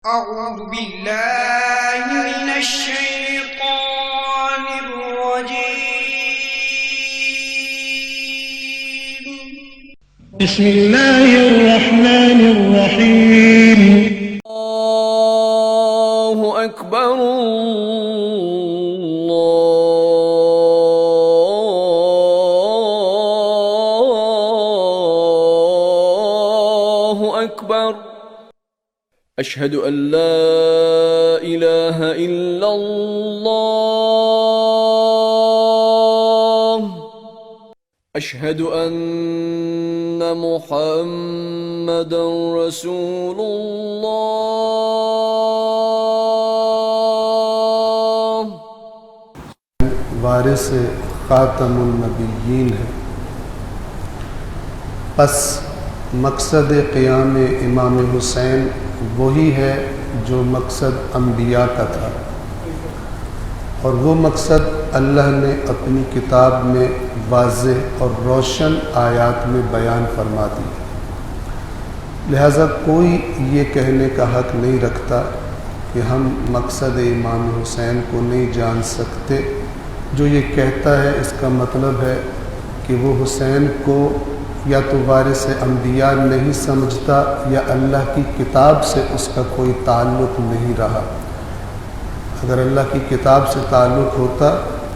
أعوذ بالله من الشيطان الرجيم. بسم الله الرحمن الرحيم. الله أكبر الله أكبر أشهد أن لا إله إلا الله أشهد أن محمدا رسول الله وارث خاتم النبیین ہے. پس مقصد قیام امام حسین وہی ہے جو مقصد انبیاء کا تھا، اور وہ مقصد اللہ نے اپنی کتاب میں واضح اور روشن آیات میں بیان فرما دی. لہذا کوئی یہ کہنے کا حق نہیں رکھتا کہ ہم مقصد امام حسین کو نہیں جان سکتے. جو یہ کہتا ہے اس کا مطلب ہے کہ وہ حسین کو یا تو وارث انبیاء نہیں سمجھتا یا اللہ کی کتاب سے اس کا کوئی تعلق نہیں رہا. اگر اللہ کی کتاب سے تعلق ہوتا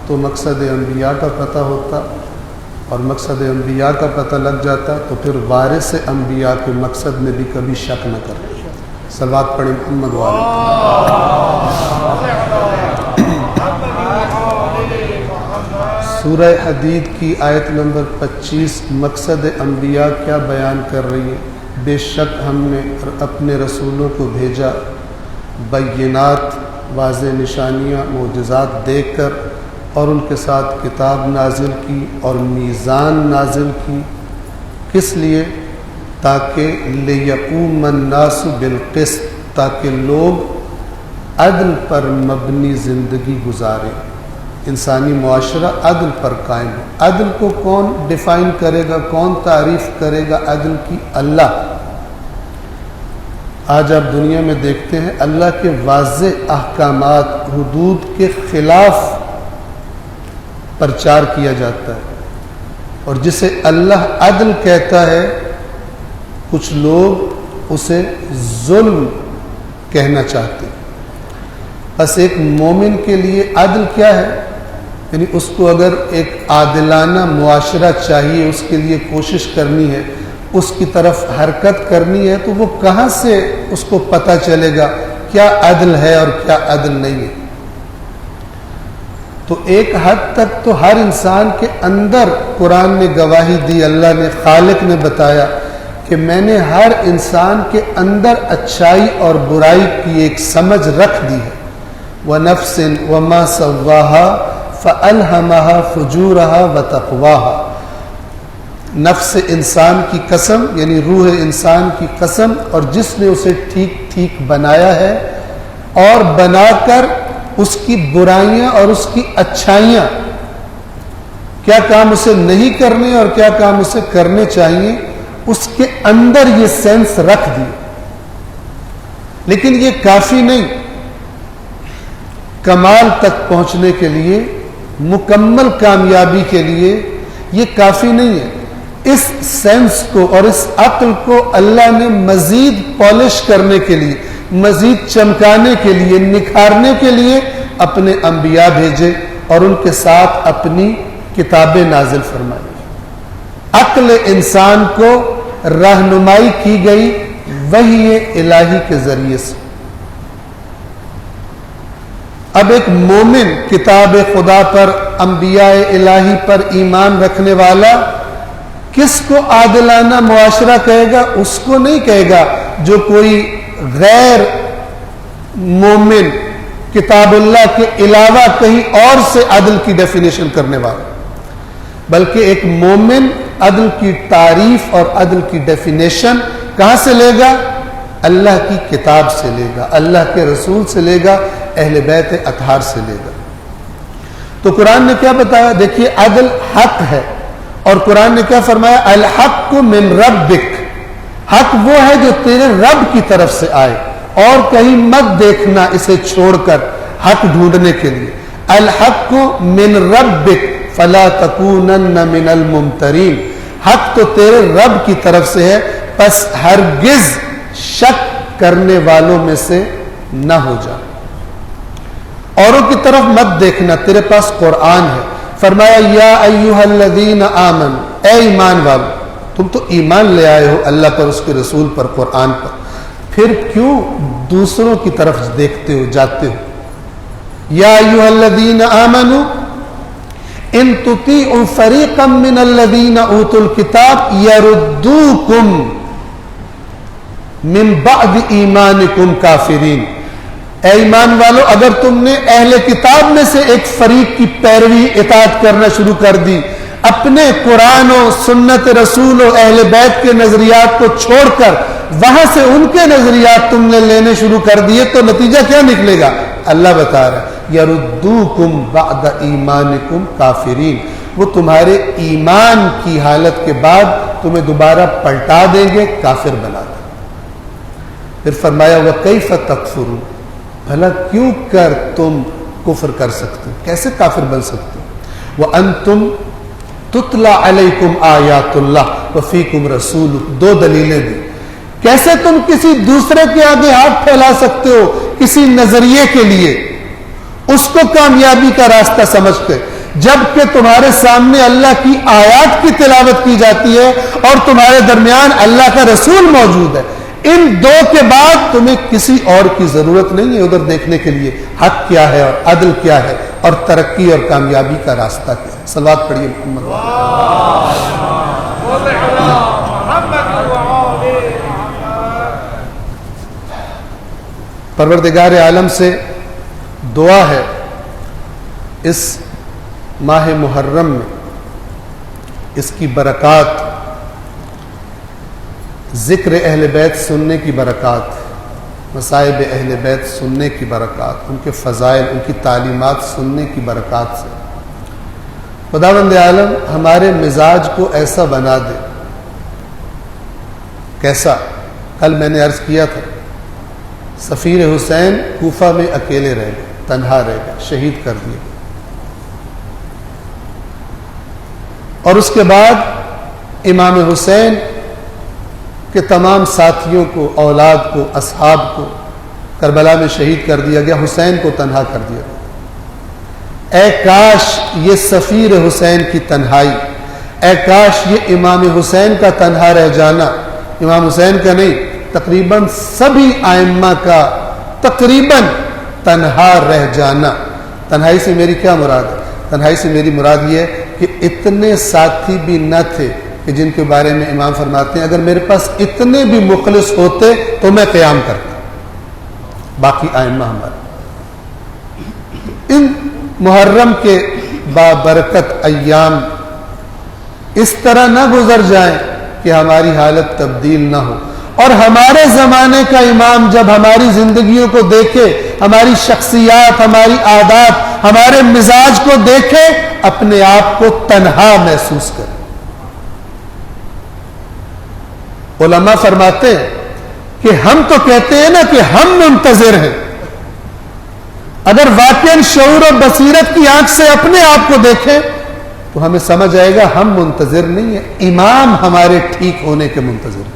تو مقصد انبیاء کا پتہ ہوتا، اور مقصد انبیاء کا پتہ لگ جاتا تو پھر وارث انبیاء کے مقصد میں بھی کبھی شک نہ کرتے. صلوات پڑھیں محمد والے. سورہ حدید کی آیت نمبر 25 مقصد انبیاء کیا بیان کر رہی ہے؟ بے شک ہم نے اپنے رسولوں کو بھیجا بینات، واضح نشانیاں، معجزات دے کر، اور ان کے ساتھ کتاب نازل کی اور میزان نازل کی. کس لیے؟ تاکہ لیقوم الناس بالقسط، تاکہ لوگ عدل پر مبنی زندگی گزاریں. انسانی معاشرہ عدل پر قائم ہے. عدل کو کون ڈیفائن کرے گا، کون تعریف کرے گا عدل کی؟ اللہ. آج آپ دنیا میں دیکھتے ہیں اللہ کے واضح احکامات، حدود کے خلاف پرچار کیا جاتا ہے، اور جسے اللہ عدل کہتا ہے کچھ لوگ اسے ظلم کہنا چاہتے ہیں. بس ایک مومن کے لیے عدل کیا ہے؟ یعنی اس کو اگر ایک عادلانہ معاشرہ چاہیے، اس کے لیے کوشش کرنی ہے، اس کی طرف حرکت کرنی ہے، تو وہ کہاں سے اس کو پتہ چلے گا کیا عدل ہے اور کیا عدل نہیں ہے؟ تو ایک حد تک تو ہر انسان کے اندر قرآن نے گواہی دی، اللہ نے، خالق نے بتایا کہ میں نے ہر انسان کے اندر اچھائی اور برائی کی ایک سمجھ رکھ دی ہے. وَنَفْسٍ وَمَا سَوَّاهَا فَأَلْهَمَهَا فُجُورَهَا وَتَقْوَاهَا. نفس انسان کی قسم، یعنی روح انسان کی قسم، اور جس نے اسے ٹھیک ٹھیک بنایا ہے اور بنا کر اس کی برائیاں اور اس کی اچھائیاں، کیا کام اسے نہیں کرنے اور کیا کام اسے کرنے چاہیے، اس کے اندر یہ سینس رکھ دی. لیکن یہ کافی نہیں. کمال تک پہنچنے کے لیے، مکمل کامیابی کے لیے یہ کافی نہیں ہے. اس سینس کو اور اس عقل کو اللہ نے مزید پالش کرنے کے لیے، مزید چمکانے کے لیے، نکھارنے کے لیے اپنے انبیاء بھیجے اور ان کے ساتھ اپنی کتابیں نازل فرمائی. عقل انسان کو رہنمائی کی گئی وحی الہی کے ذریعے سے. اب ایک مومن کتاب خدا پر، انبیاء الہی پر ایمان رکھنے والا کس کو عادلانہ معاشرہ کہے گا؟ اس کو نہیں کہے گا جو کوئی غیر مومن کتاب اللہ کے علاوہ کہیں اور سے عدل کی ڈیفینیشن کرنے والا، بلکہ ایک مومن عدل کی تعریف اور عدل کی ڈیفینیشن کہاں سے لے گا؟ اللہ کی کتاب سے لے گا، اللہ کے رسول سے لے گا، اہل بیت اطہار سے لے گا. تو قرآن نے کیا بتایا؟ دیکھیے عدل حق ہے، اور قرآن نے کیا فرمایا؟ الحق من ربک. حق وہ ہے جو تیرے رب کی طرف سے آئے. اور کہیں مت دیکھنا اسے چھوڑ کر حق ڈھونڈنے کے لیے. الحق من ربک فلا تکونن من الممترین. حق تو تیرے رب کی طرف سے ہے، پس ہرگز شک کرنے والوں میں سے نہ ہو جا. اوروں کی طرف مت دیکھنا، تیرے پاس قرآن ہے. فرمایا یا ایھا الذین آمنوا، اے ایمان والو، تم تو ایمان لے آئے ہو اللہ پر، اس کے رسول پر، قرآن پر، پھر کیوں دوسروں کی طرف دیکھتے ہو، جاتے ہو؟ یا ایھا الذین آمنوا ان تطیعوا فریقا من الذین اوتوا الکتاب یردوکم من بعد ایمانکم کافرین. اے ایمان والو، اگر تم نے اہل کتاب میں سے ایک فریق کی پیروی اطاعت کرنا شروع کر دی، اپنے قرآن و سنت رسول و اہل بیت کے نظریات کو چھوڑ کر وہاں سے ان کے نظریات تم نے لینے شروع کر دیے، تو نتیجہ کیا نکلے گا؟ اللہ بتا رہا ہے یردوکم بعد ایمانکم کافرین. وہ تمہارے ایمان کی حالت کے بعد تمہیں دوبارہ پلٹا دیں گے، کافر بنا دیں. پھر فرمایا وَكَيْفَ تَكْفُرُونَ، بھلا کیوں کر تم کفر کر سکتے ہو، کیسے کافر بن سکتے ہو؟ وَأَنْتُمْ تُتْلَى عَلَيْكُمْ آیَاتُ اللَّهِ وَفِيكُمْ رَسُولُهُ. دو دلیلیں دی. کیسے تم کسی دوسرے کے آگے ہاتھ پھیلا سکتے ہو کسی نظریے کے لیے، اس کو کامیابی کا راستہ سمجھتے، جبکہ تمہارے سامنے اللہ کی آیات کی تلاوت کی جاتی ہے اور تمہارے درمیان اللہ کا رسول موجود ہے. ان دو کے بعد تمہیں کسی اور کی ضرورت نہیں ہے ادھر دیکھنے کے لیے حق کیا ہے اور عدل کیا ہے اور ترقی اور کامیابی کا راستہ کیا ہے. صلوات پڑھیے محمد. پروردگار عالم سے دعا ہے اس ماہ محرم میں اس کی برکات، ذکر اہل بیت سننے کی برکات، مصائب اہل بیت سننے کی برکات، ان کے فضائل، ان کی تعلیمات سننے کی برکات سے خداوند عالم ہمارے مزاج کو ایسا بنا دے. کیسا؟ کل میں نے عرض کیا تھا سفیر حسین کوفہ میں اکیلے رہ گئے، تنہا رہ گئے، شہید کر دیے گئے. اور اس کے بعد امام حسین کہ تمام ساتھیوں کو، اولاد کو، اصحاب کو کربلا میں شہید کر دیا گیا، حسین کو تنہا کر دیا گیا. اے کاش یہ سفیر حسین کی تنہائی، اے کاش یہ امام حسین کا تنہا رہ جانا، امام حسین کا نہیں، تقریباً سبھی ائمہ کا تقریباً تنہا رہ جانا. تنہائی سے میری کیا مراد ہے؟ تنہائی سے میری مراد یہ ہے کہ اتنے ساتھی بھی نہ تھے کہ جن کے بارے میں امام فرماتے ہیں اگر میرے پاس اتنے بھی مخلص ہوتے تو میں قیام کرتا. باقی ائمہ ہمارے ان محرم کے بابرکت ایام اس طرح نہ گزر جائیں کہ ہماری حالت تبدیل نہ ہو، اور ہمارے زمانے کا امام جب ہماری زندگیوں کو دیکھے، ہماری شخصیات، ہماری عادات، ہمارے مزاج کو دیکھے، اپنے آپ کو تنہا محسوس کرے. علماء فرماتے ہیں کہ ہم تو کہتے ہیں نا کہ ہم منتظر ہیں، اگر واقعاً شعور و بصیرت کی آنکھ سے اپنے آپ کو دیکھیں تو ہمیں سمجھ آئے گا ہم منتظر نہیں ہیں، امام ہمارے ٹھیک ہونے کے منتظر ہیں.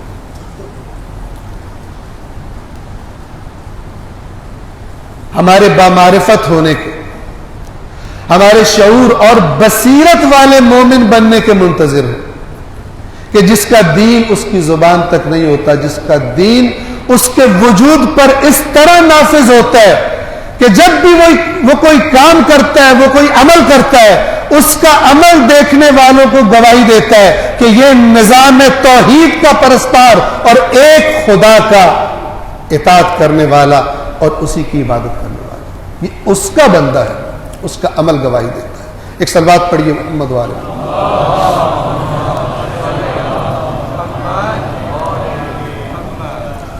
ہمارے بامعرفت ہونے کے، ہمارے شعور اور بصیرت والے مومن بننے کے منتظر ہیں کہ جس کا دین اس کی زبان تک نہیں ہوتا، جس کا دین اس کے وجود پر اس طرح نافذ ہوتا ہے کہ جب بھی وہ کوئی کام کرتا ہے، وہ کوئی عمل کرتا ہے، اس کا عمل دیکھنے والوں کو گواہی دیتا ہے کہ یہ نظام توحید کا پرستار اور ایک خدا کا اطاعت کرنے والا اور اسی کی عبادت کرنے والا، یہ اس کا بندہ ہے، اس کا عمل گواہی دیتا ہے. ایک صلوات پڑھیے محمد والے.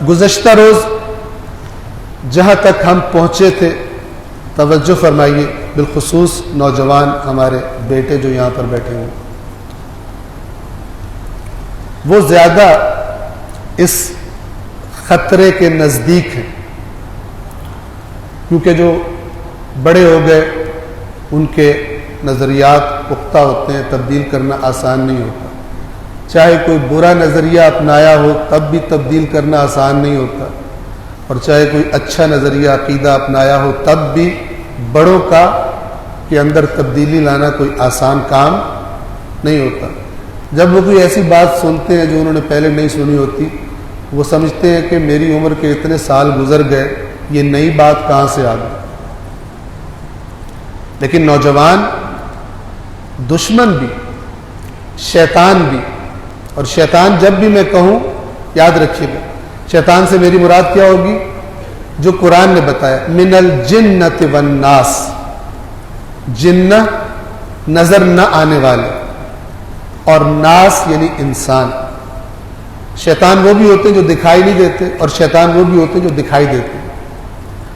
گزشتہ روز جہاں تک ہم پہنچے تھے توجہ فرمائیے، بالخصوص نوجوان ہمارے بیٹے جو یہاں پر بیٹھے ہوئے، وہ زیادہ اس خطرے کے نزدیک ہیں کیونکہ جو بڑے ہو گئے ان کے نظریات پختہ ہوتے ہیں، تبدیل کرنا آسان نہیں ہوتا. چاہے کوئی برا نظریہ اپنایا ہو تب بھی تبدیل کرنا آسان نہیں ہوتا، اور چاہے کوئی اچھا نظریہ عقیدہ اپنایا ہو تب بھی بڑوں کا کے اندر تبدیلی لانا کوئی آسان کام نہیں ہوتا. جب وہ کوئی ایسی بات سنتے ہیں جو انہوں نے پہلے نہیں سنی ہوتی، وہ سمجھتے ہیں کہ میری عمر کے اتنے سال گزر گئے، یہ نئی بات کہاں سے آ گئی. لیکن نوجوان دشمن بھی، شیطان بھی، اور شیطان جب بھی میں کہوں یاد رکھیے گا، شیطان سے میری مراد کیا ہوگی؟ جو قرآن نے بتایا من الجنۃ والناس، جنہ نظر نہ آنے والے، اور ناس یعنی انسان. شیطان وہ بھی ہوتے ہیں جو دکھائی نہیں دیتے، اور شیطان وہ بھی ہوتے ہیں جو دکھائی دیتے ہیں.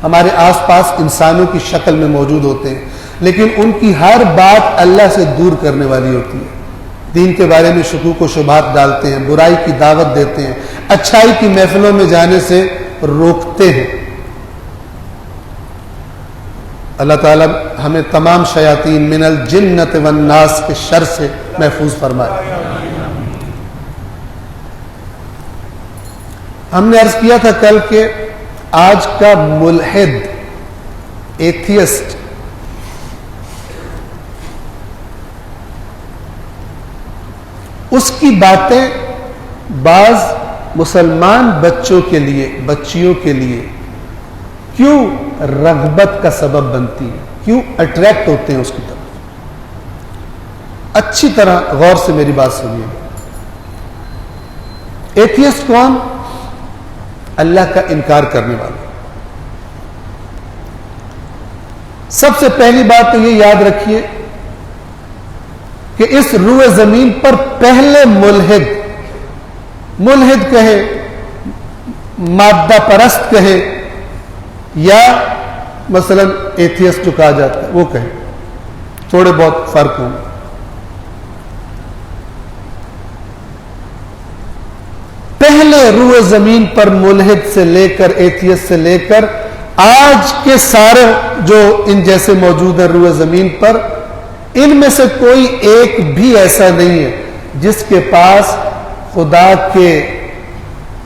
ہمارے آس پاس انسانوں کی شکل میں موجود ہوتے ہیں، لیکن ان کی ہر بات اللہ سے دور کرنے والی ہوتی ہے. دین کے بارے میں شکوک و شبہات ڈالتے ہیں، برائی کی دعوت دیتے ہیں، اچھائی کی محفلوں میں جانے سے روکتے ہیں. اللہ تعالیٰ ہمیں تمام شیاطین من الجنۃ والناس کے شر سے محفوظ فرمائے. ہم نے عرض کیا تھا کل کہ آج کا ملحد، ایتھیسٹ، اس کی باتیں بعض مسلمان بچوں کے لیے، بچیوں کے لیے کیوں رغبت کا سبب بنتی ہے، کیوں اٹریکٹ ہوتے ہیں اس کی طرف. اچھی طرح غور سے میری بات سنیے. ایتھیسٹ کون؟ اللہ کا انکار کرنے والا. سب سے پہلی بات تو یہ یاد رکھیے کہ اس روئے زمین پر پہلے ملحد کہے، مادہ پرست کہے، یا مثلا ایتھیسٹ جو کہا جاتا ہے وہ کہے، تھوڑے بہت فرق ہوں. پہلے روئے زمین پر ملحد سے لے کر، ایتھیسٹ سے لے کر آج کے سارے جو ان جیسے موجود ہیں روئے زمین پر، ان میں سے کوئی ایک بھی ایسا نہیں ہے جس کے پاس خدا کے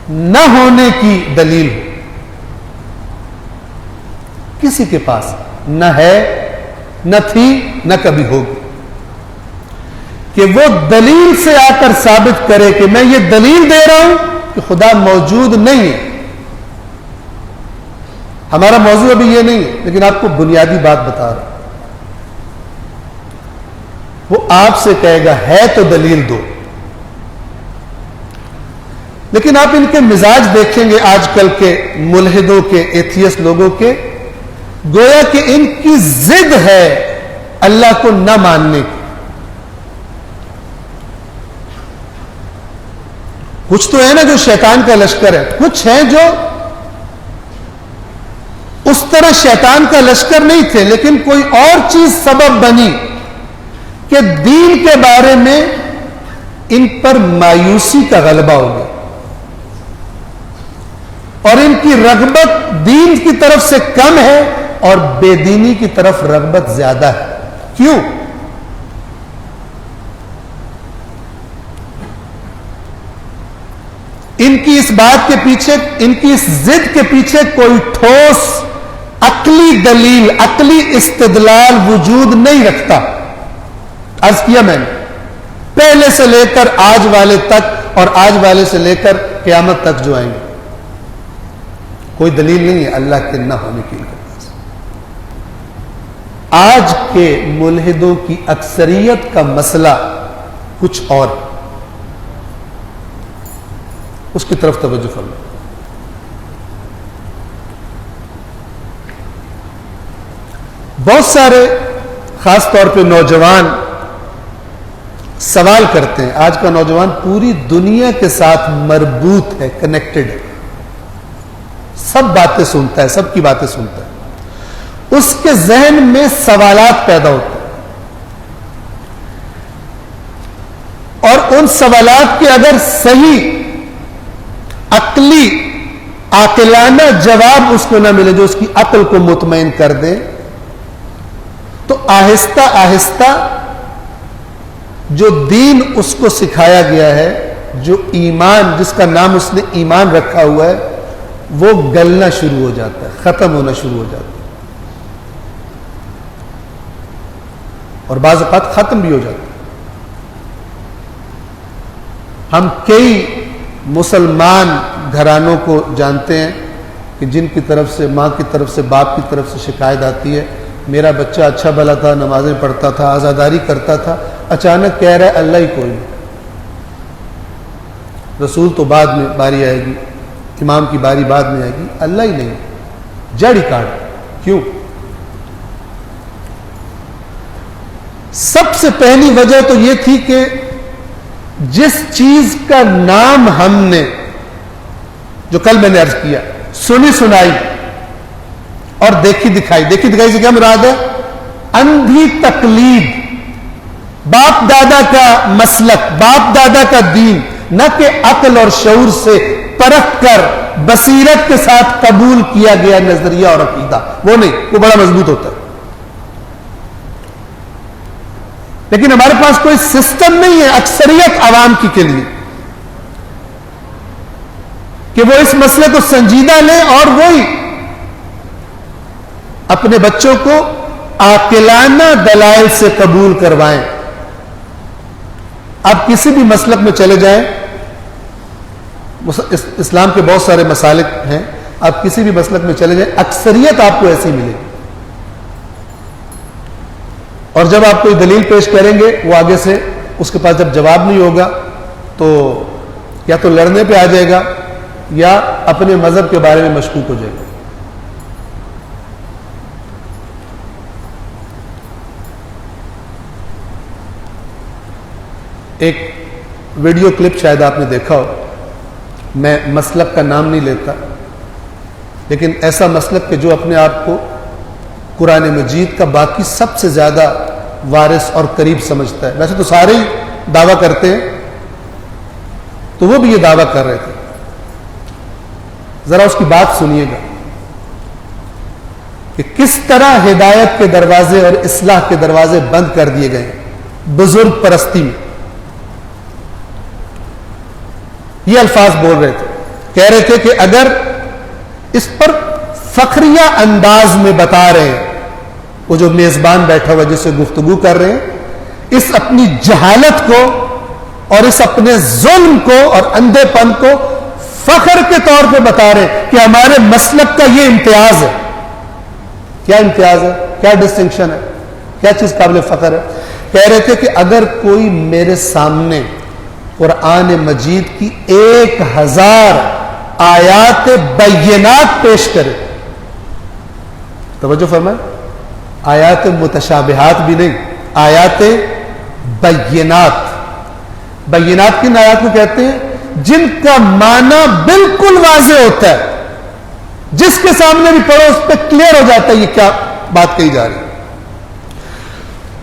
نہ ہونے کی دلیل ہو. کسی کے پاس نہ ہے، نہ تھی، نہ کبھی ہوگی، کہ وہ دلیل سے آ کر ثابت کرے کہ میں یہ دلیل دے رہا ہوں کہ خدا موجود نہیں ہے. ہمارا موضوع ابھی یہ نہیں ہے، لیکن آپ کو بنیادی بات بتا رہا ہوں. وہ آپ سے کہے گا ہے تو دلیل دو. لیکن آپ ان کے مزاج دیکھیں گے آج کل کے ملحدوں کے، ایتھیسٹ لوگوں کے، گویا کہ ان کی ضد ہے اللہ کو نہ ماننے کی. کچھ تو ہے نا جو شیطان کا لشکر ہے، کچھ ہیں جو اس طرح شیطان کا لشکر نہیں تھے، لیکن کوئی اور چیز سبب بنی کہ دین کے بارے میں ان پر مایوسی کا غلبہ ہو گیا، اور ان کی رغبت دین کی طرف سے کم ہے اور بے دینی کی طرف رغبت زیادہ ہے. کیوں؟ ان کی اس بات کے پیچھے، ان کی اس ضد کے پیچھے کوئی ٹھوس عقلی دلیل، عقلی استدلال وجود نہیں رکھتا. عرض کیا میں نے، پہلے سے لے کر آج والے تک، اور آج والے سے لے کر قیامت تک جو آئیں گے، کوئی دلیل نہیں ہے اللہ کے نہ ہونے کی. آج کے ملحدوں کی اکثریت کا مسئلہ کچھ اور ہے، اس کی طرف توجہ فرمائیں. بہت سارے خاص طور پہ نوجوان سوال کرتے ہیں. آج کا نوجوان پوری دنیا کے ساتھ مربوط ہے، کنیکٹڈ ہے، سب باتیں سنتا ہے، سب کی باتیں سنتا ہے. اس کے ذہن میں سوالات پیدا ہوتے ہیں، اور ان سوالات کے اگر صحیح عقلی عاقلانہ جواب اس کو نہ ملے جو اس کی عقل کو مطمئن کر دے، تو آہستہ آہستہ جو دین اس کو سکھایا گیا ہے، جو ایمان جس کا نام اس نے ایمان رکھا ہوا ہے، وہ گلنا شروع ہو جاتا ہے، ختم ہونا شروع ہو جاتا ہے، اور بعض اوقات ختم بھی ہو جاتا ہے۔ ہم کئی مسلمان گھرانوں کو جانتے ہیں کہ جن کی طرف سے، ماں کی طرف سے، باپ کی طرف سے شکایت آتی ہے، میرا بچہ اچھا بھلا تھا، نمازیں پڑھتا تھا، عزاداری کرتا تھا، اچانک کہہ رہا ہے اللہ ہی کوئی نہیں، رسول تو بعد میں باری آئے گی، امام کی باری بعد میں آئے گی، اللہ ہی نہیں، جڑ ہی کاٹ۔ کیوں؟ سب سے پہلی وجہ تو یہ تھی کہ جس چیز کا نام ہم نے، جو کل میں نے عرض کیا، سنی سنائی اور دیکھی دکھائی، دیکھی دکھائی سے کیا مراد ہے؟ اندھی تقلید، باپ دادا کا مسلک، باپ دادا کا دین، نہ کہ عقل اور شعور سے پرکھ کر بصیرت کے ساتھ قبول کیا گیا نظریہ اور عقیدہ، وہ نہیں، وہ بڑا مضبوط ہوتا ہے۔ لیکن ہمارے پاس کوئی سسٹم نہیں ہے اکثریت عوام کی کے لیے کہ وہ اس مسئلے کو سنجیدہ لیں اور وہی اپنے بچوں کو عاقلانہ دلائل سے قبول کروائیں۔ آپ کسی بھی مسلک میں چلے جائیں، اسلام کے بہت سارے مسالک ہیں، آپ کسی بھی مسلک میں چلے جائیں، اکثریت آپ کو ایسی ملے گی، اور جب آپ کوئی دلیل پیش کریں گے، وہ آگے سے اس کے پاس جب جواب نہیں ہوگا تو یا تو لڑنے پہ آ جائے گا یا اپنے مذہب کے بارے میں مشکوک ہو جائے گا۔ ایک ویڈیو کلپ شاید آپ نے دیکھا ہو، میں مسلک کا نام نہیں لیتا، لیکن ایسا مسلک کہ جو اپنے آپ کو قرآن مجید کا باقی سب سے زیادہ وارث اور قریب سمجھتا ہے۔ ویسے تو سارے ہی دعویٰ کرتے ہیں، تو وہ بھی یہ دعویٰ کر رہے تھے۔ ذرا اس کی بات سنیے گا کہ کس طرح ہدایت کے دروازے اور اصلاح کے دروازے بند کر دیے گئے ہیں بزرگ پرستی میں۔ یہ الفاظ بول رہے تھے، کہہ رہے تھے کہ اگر اس پر فخریہ انداز میں بتا رہے ہیں، وہ جو میزبان بیٹھا ہوا جس سے گفتگو کر رہے ہیں، اس اپنی جہالت کو اور اس اپنے ظلم کو اور اندھے پن کو فخر کے طور پہ بتا رہے ہیں کہ ہمارے مسلک کا یہ امتیاز ہے۔ کیا امتیاز ہے؟ کیا ڈسٹنکشن ہے؟ کیا چیز قابل فخر ہے؟ کہہ رہے تھے کہ اگر کوئی میرے سامنے قرآن مجید کی 1000 آیات بینات پیش کرے، توجہ فرمائیں، آیات متشابہات بھی نہیں، آیات بینات۔ بینات کن آیات کو کہتے ہیں؟ جن کا معنی بالکل واضح ہوتا ہے، جس کے سامنے بھی پڑھو اس پہ کلیئر ہو جاتا ہے یہ کیا بات کہی جا رہی ہے۔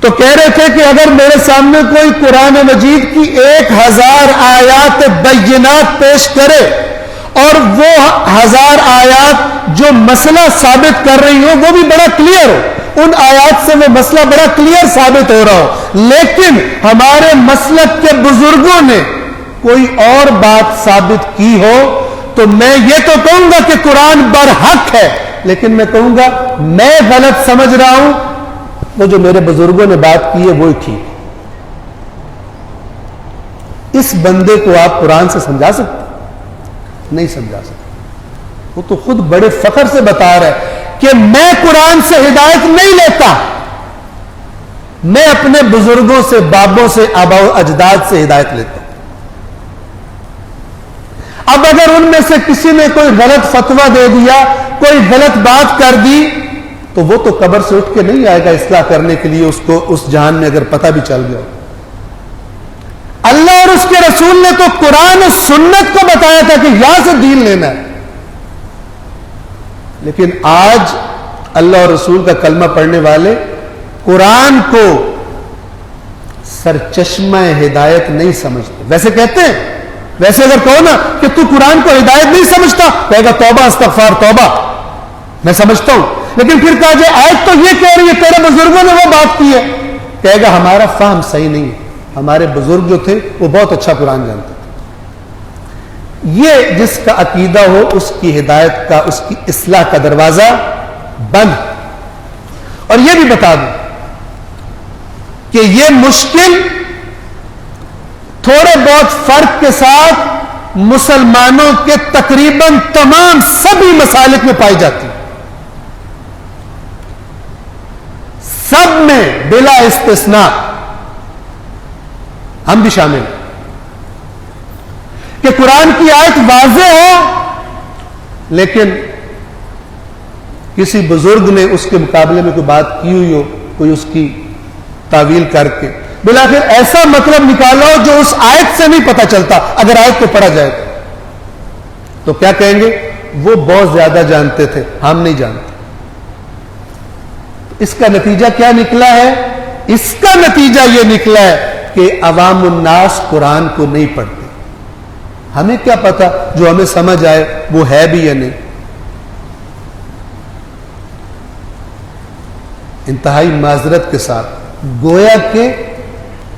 تو کہہ رہے تھے کہ اگر میرے سامنے کوئی قرآن مجید کی 1000 آیات بینات پیش کرے اور وہ 1000 آیات جو مسئلہ ثابت کر رہی ہو وہ بھی بڑا کلیئر ہو، ان آیات سے وہ مسئلہ بڑا کلیئر ثابت ہو رہا ہو، لیکن ہمارے مسلک کے بزرگوں نے کوئی اور بات ثابت کی ہو، تو میں یہ تو کہوں گا کہ قرآن برحق ہے، لیکن میں کہوں گا میں غلط سمجھ رہا ہوں، وہ جو میرے بزرگوں نے بات کی ہے وہی ٹھیک۔ اس بندے کو آپ قرآن سے سمجھا سکتے؟ نہیں سمجھا سکتے۔ وہ تو خود بڑے فخر سے بتا رہا ہے کہ میں قرآن سے ہدایت نہیں لیتا، میں اپنے بزرگوں سے، بابوں سے، آباء و اجداد سے ہدایت لیتا ہوں۔ اب اگر ان میں سے کسی نے کوئی غلط فتویٰ دے دیا، کوئی غلط بات کر دی، تو وہ تو قبر سے اٹھ کے نہیں آئے گا اصلاح کرنے کے لیے، اس کو اس جہان میں اگر پتہ بھی چل گیا۔ اللہ اور اس کے رسول نے تو قرآن و سنت کو بتایا تھا کہ یہاں سے دین لینا ہے، لیکن آج اللہ اور رسول کا کلمہ پڑھنے والے قرآن کو سرچشمہ ہدایت نہیں سمجھتے۔ ویسے کہتے ہیں ویسے اگر کہو نا کہ تو قرآن کو ہدایت نہیں سمجھتا، کہے گا توبہ استغفار توبہ، میں سمجھتا ہوں، لیکن پھر کہا جائے آیت تو یہ کہہ رہی ہے، تیرے بزرگوں نے وہ بات کی ہے، کہے گا ہمارا فہم صحیح نہیں ہے، ہمارے بزرگ جو تھے وہ بہت اچھا قرآن جانتے تھے۔ یہ جس کا عقیدہ ہو اس کی ہدایت کا، اس کی اصلاح کا دروازہ بند۔ اور یہ بھی بتا دوں کہ یہ مشکل تھوڑے بہت فرق کے ساتھ مسلمانوں کے تقریباً تمام سبھی مسالک میں پائی جاتی ہے، سب میں بلا استثناء، ہم بھی شامل ہیں، کہ قرآن کی آیت واضح ہو لیکن کسی بزرگ نے اس کے مقابلے میں کوئی بات کی ہوئی ہو، کوئی اس کی تعویل کر کے بلاخر ایسا مطلب نکالا ہو جو اس آیت سے نہیں پتہ چلتا، اگر آیت کو پڑھا جائے تو کیا کہیں گے؟ وہ بہت زیادہ جانتے تھے، ہم نہیں جانتے۔ اس کا نتیجہ کیا نکلا ہے؟ اس کا نتیجہ یہ نکلا ہے کہ عوام الناس قرآن کو نہیں پڑھتے۔ ہمیں کیا پتا جو ہمیں سمجھ آئے وہ ہے بھی یا نہیں۔ انتہائی معذرت کے ساتھ گویا کہ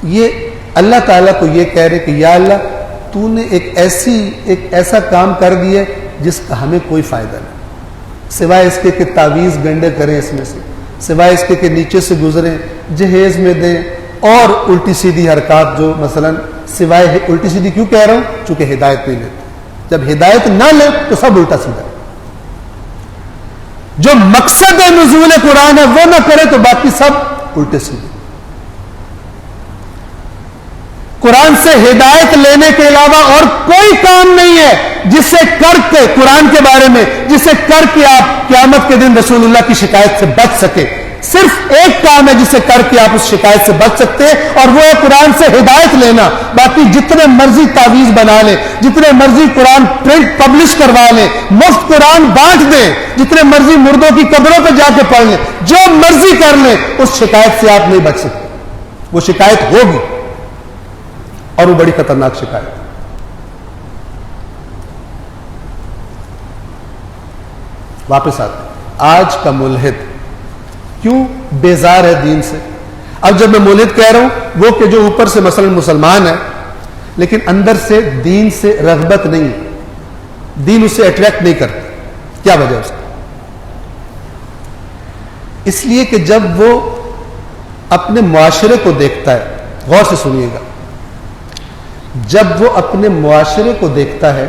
یہ اللہ تعالیٰ کو یہ کہہ رہے کہ یا اللہ تو نے ایک ایسا کام کر دیا جس کا ہمیں کوئی فائدہ نہیں، سوائے اس کے کہ تعویذ گنڈے کریں اس میں سے، سوائے اس کے کہ نیچے سے گزریں، جہیز میں دیں، اور الٹی سیدھی حرکات جو مثلا، سوائے الٹی سیدھی کیوں کہہ رہا ہوں؟ چونکہ ہدایت نہیں لیتے، جب ہدایت نہ لے تو سب الٹا سیدھا۔ جو مقصد نزول قرآن ہے وہ نہ کرے تو باقی سب الٹے سیدھے۔ قرآن سے ہدایت لینے کے علاوہ اور کوئی کام نہیں ہے جسے کر کے، قرآن کے بارے میں جسے کر کے آپ قیامت کے دن رسول اللہ کی شکایت سے بچ سکے۔ صرف ایک کام ہے جسے کر کے آپ اس شکایت سے بچ سکتے ہیں، اور وہ ہے قرآن سے ہدایت لینا۔ باقی جتنے مرضی تعویذ بنا لیں، جتنے مرضی قرآن پرنٹ پبلش کروا لیں، مفت قرآن بانٹ دیں، جتنے مرضی مردوں کی قبروں پہ جا کے پڑھ لیں، جو مرضی کر لیں، اس شکایت سے آپ نہیں بچ سکتے۔ وہ شکایت ہوگی، اور وہ بڑی خطرناک شکایت۔ واپس آتے آج کا ملحد کیوں بیزار ہے دین سے؟ اب جب میں ملحد کہہ رہا ہوں وہ کہ جو اوپر سے مثلا مسلمان ہے لیکن اندر سے دین سے رغبت نہیں ہے، دین اسے اٹریکٹ نہیں کرتا، کیا وجہ اس کی؟ اس لیے کہ جب وہ اپنے معاشرے کو دیکھتا ہے، غور سے سنیے گا، جب وہ اپنے معاشرے کو دیکھتا ہے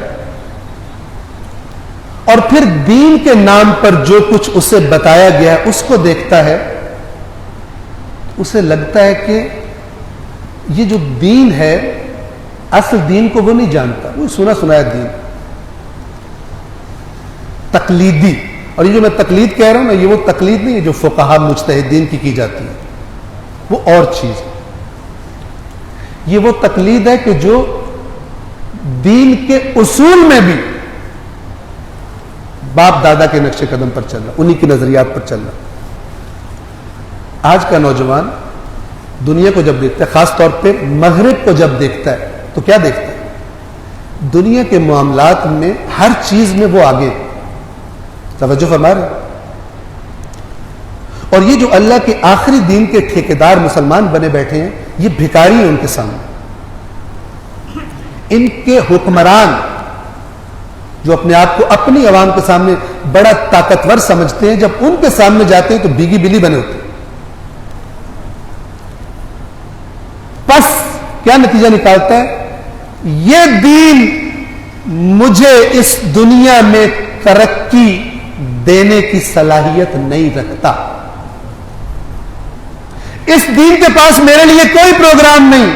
اور پھر دین کے نام پر جو کچھ اسے بتایا گیا ہے اس کو دیکھتا ہے، اسے لگتا ہے کہ یہ جو دین ہے اصل دین کو وہ نہیں جانتا، وہ سنا سنایا دین، تقلیدی۔ اور یہ جو میں تقلید کہہ رہا ہوں نا، یہ وہ تقلید نہیں ہے جو فقہا مجتہدین کی جاتی ہے، وہ اور چیز ہے۔ یہ وہ تقلید ہے کہ جو دین کے اصول میں بھی باپ دادا کے نقش قدم پر چل رہا، انہی کے نظریات پر چل رہا۔ آج کا نوجوان دنیا کو جب دیکھتا ہے، خاص طور پہ مغرب کو جب دیکھتا ہے تو کیا دیکھتا ہے؟ دنیا کے معاملات میں ہر چیز میں وہ آگے، توجہ فرما رہے۔ اور یہ جو اللہ کے آخری دین کے ٹھیکیدار مسلمان بنے بیٹھے ہیں، یہ بھکاری ہیں ان کے سامنے۔ ان کے حکمران جو اپنے آپ کو اپنی عوام کے سامنے بڑا طاقتور سمجھتے ہیں، جب ان کے سامنے جاتے ہیں تو بیگی بلی بنے ہوتے ہیں۔ پس کیا نتیجہ نکالتا ہے؟ یہ دین مجھے اس دنیا میں ترقی دینے کی صلاحیت نہیں رکھتا، اس دین کے پاس میرے لیے کوئی پروگرام نہیں،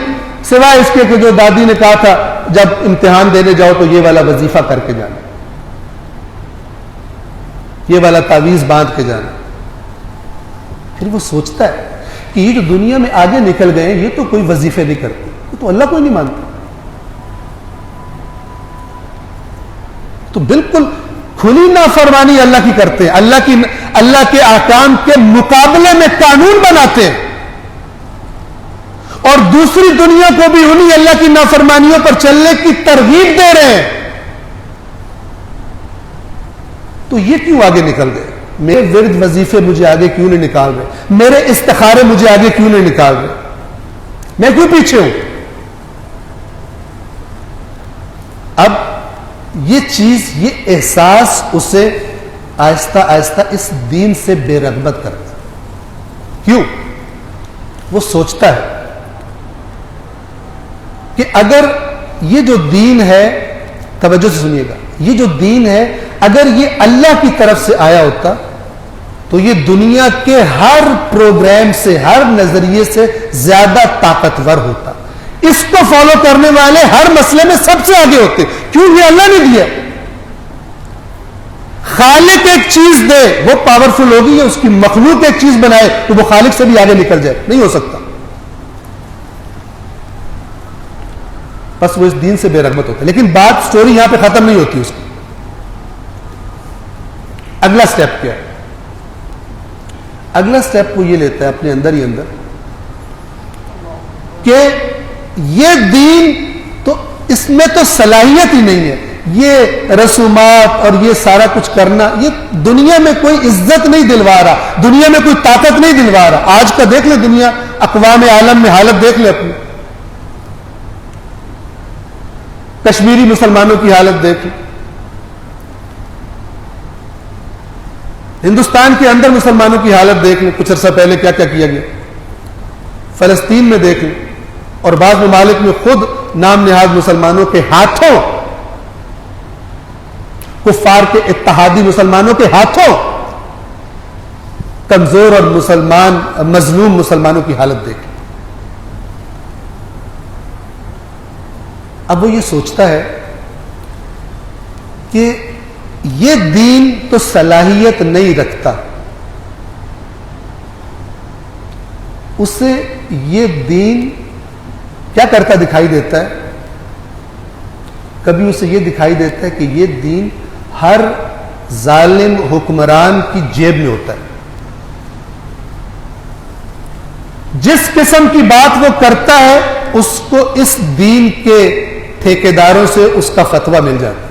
سوائے اس کے کہ جو دادی نے کہا تھا جب امتحان دینے جاؤ تو یہ والا وظیفہ کر کے جانا، یہ والا تعویذ باندھ کے جانا۔ پھر وہ سوچتا ہے کہ یہ جو دنیا میں آگے نکل گئے یہ تو کوئی وظیفے نہیں کرتے، یہ تو اللہ کو نہیں مانتے، تو بالکل کھلی نافرمانی اللہ کی کرتے ہیں، اللہ کے احکام کے مقابلے میں قانون بناتے ہیں، اور دوسری دنیا کو بھی انہی اللہ کی نافرمانیوں پر چلنے کی ترغیب دے رہے ہیں، تو یہ کیوں آگے نکل گئے؟ میرے ورد وظیفے مجھے آگے کیوں نہیں نکال رہے؟ میرے استخارے مجھے آگے کیوں نہیں نکال رہے؟ میں کیوں پیچھے ہوں؟ اب یہ چیز، یہ احساس اسے آہستہ آہستہ اس دین سے بے رغبت کرتا. کیوں؟ وہ سوچتا ہے کہ اگر یہ جو دین ہے، توجہ سے سنیے گا، یہ جو دین ہے اگر یہ اللہ کی طرف سے آیا ہوتا تو یہ دنیا کے ہر پروگرام سے، ہر نظریے سے زیادہ طاقتور ہوتا. اس کو فالو کرنے والے ہر مسئلے میں سب سے آگے ہوتے. کیوں؟ یہ اللہ نے دیا. خالق ایک چیز دے وہ پاورفل ہوگی، یا اس کی مخلوق ایک چیز بنائے تو وہ خالق سے بھی آگے نکل جائے؟ نہیں ہو سکتا. بس وہ اس دین سے بے رغبت ہوتا ہے. لیکن بات سٹوری یہاں پہ ختم نہیں ہوتی. اس کی اگلا سٹیپ کیا ہے؟ اگلا سٹیپ وہ یہ لیتا ہے اپنے اندر ہی اندر کہ یہ دین تو اس میں تو صلاحیت ہی نہیں ہے. یہ رسومات اور یہ سارا کچھ کرنا یہ دنیا میں کوئی عزت نہیں دلوا رہا، دنیا میں کوئی طاقت نہیں دلوا رہا. آج کا دیکھ لیں دنیا، اقوام عالم میں حالت دیکھ لیں اپنی. کشمیری مسلمانوں کی حالت دیکھ لیں. ہندوستان کے اندر مسلمانوں کی حالت دیکھ لیں. کچھ عرصہ پہلے کیا کیا کیا گیا. فلسطین میں دیکھ لیں، اور بعض ممالک میں خود نام نہاد مسلمانوں کے ہاتھوں، کفار کے اتحادی مسلمانوں کے ہاتھوں کمزور اور مسلمان مظلوم مسلمانوں کی حالت دیکھ. اب وہ یہ سوچتا ہے کہ یہ دین تو صلاحیت نہیں رکھتا. اسے یہ دین کیا کرتا دکھائی دیتا ہے؟ کبھی اسے یہ دکھائی دیتا ہے کہ یہ دین ہر ظالم حکمران کی جیب میں ہوتا ہے. جس قسم کی بات وہ کرتا ہے اس کو اس دین کے ٹھیکیداروں سے اس کا فتویٰ مل جاتا ہے.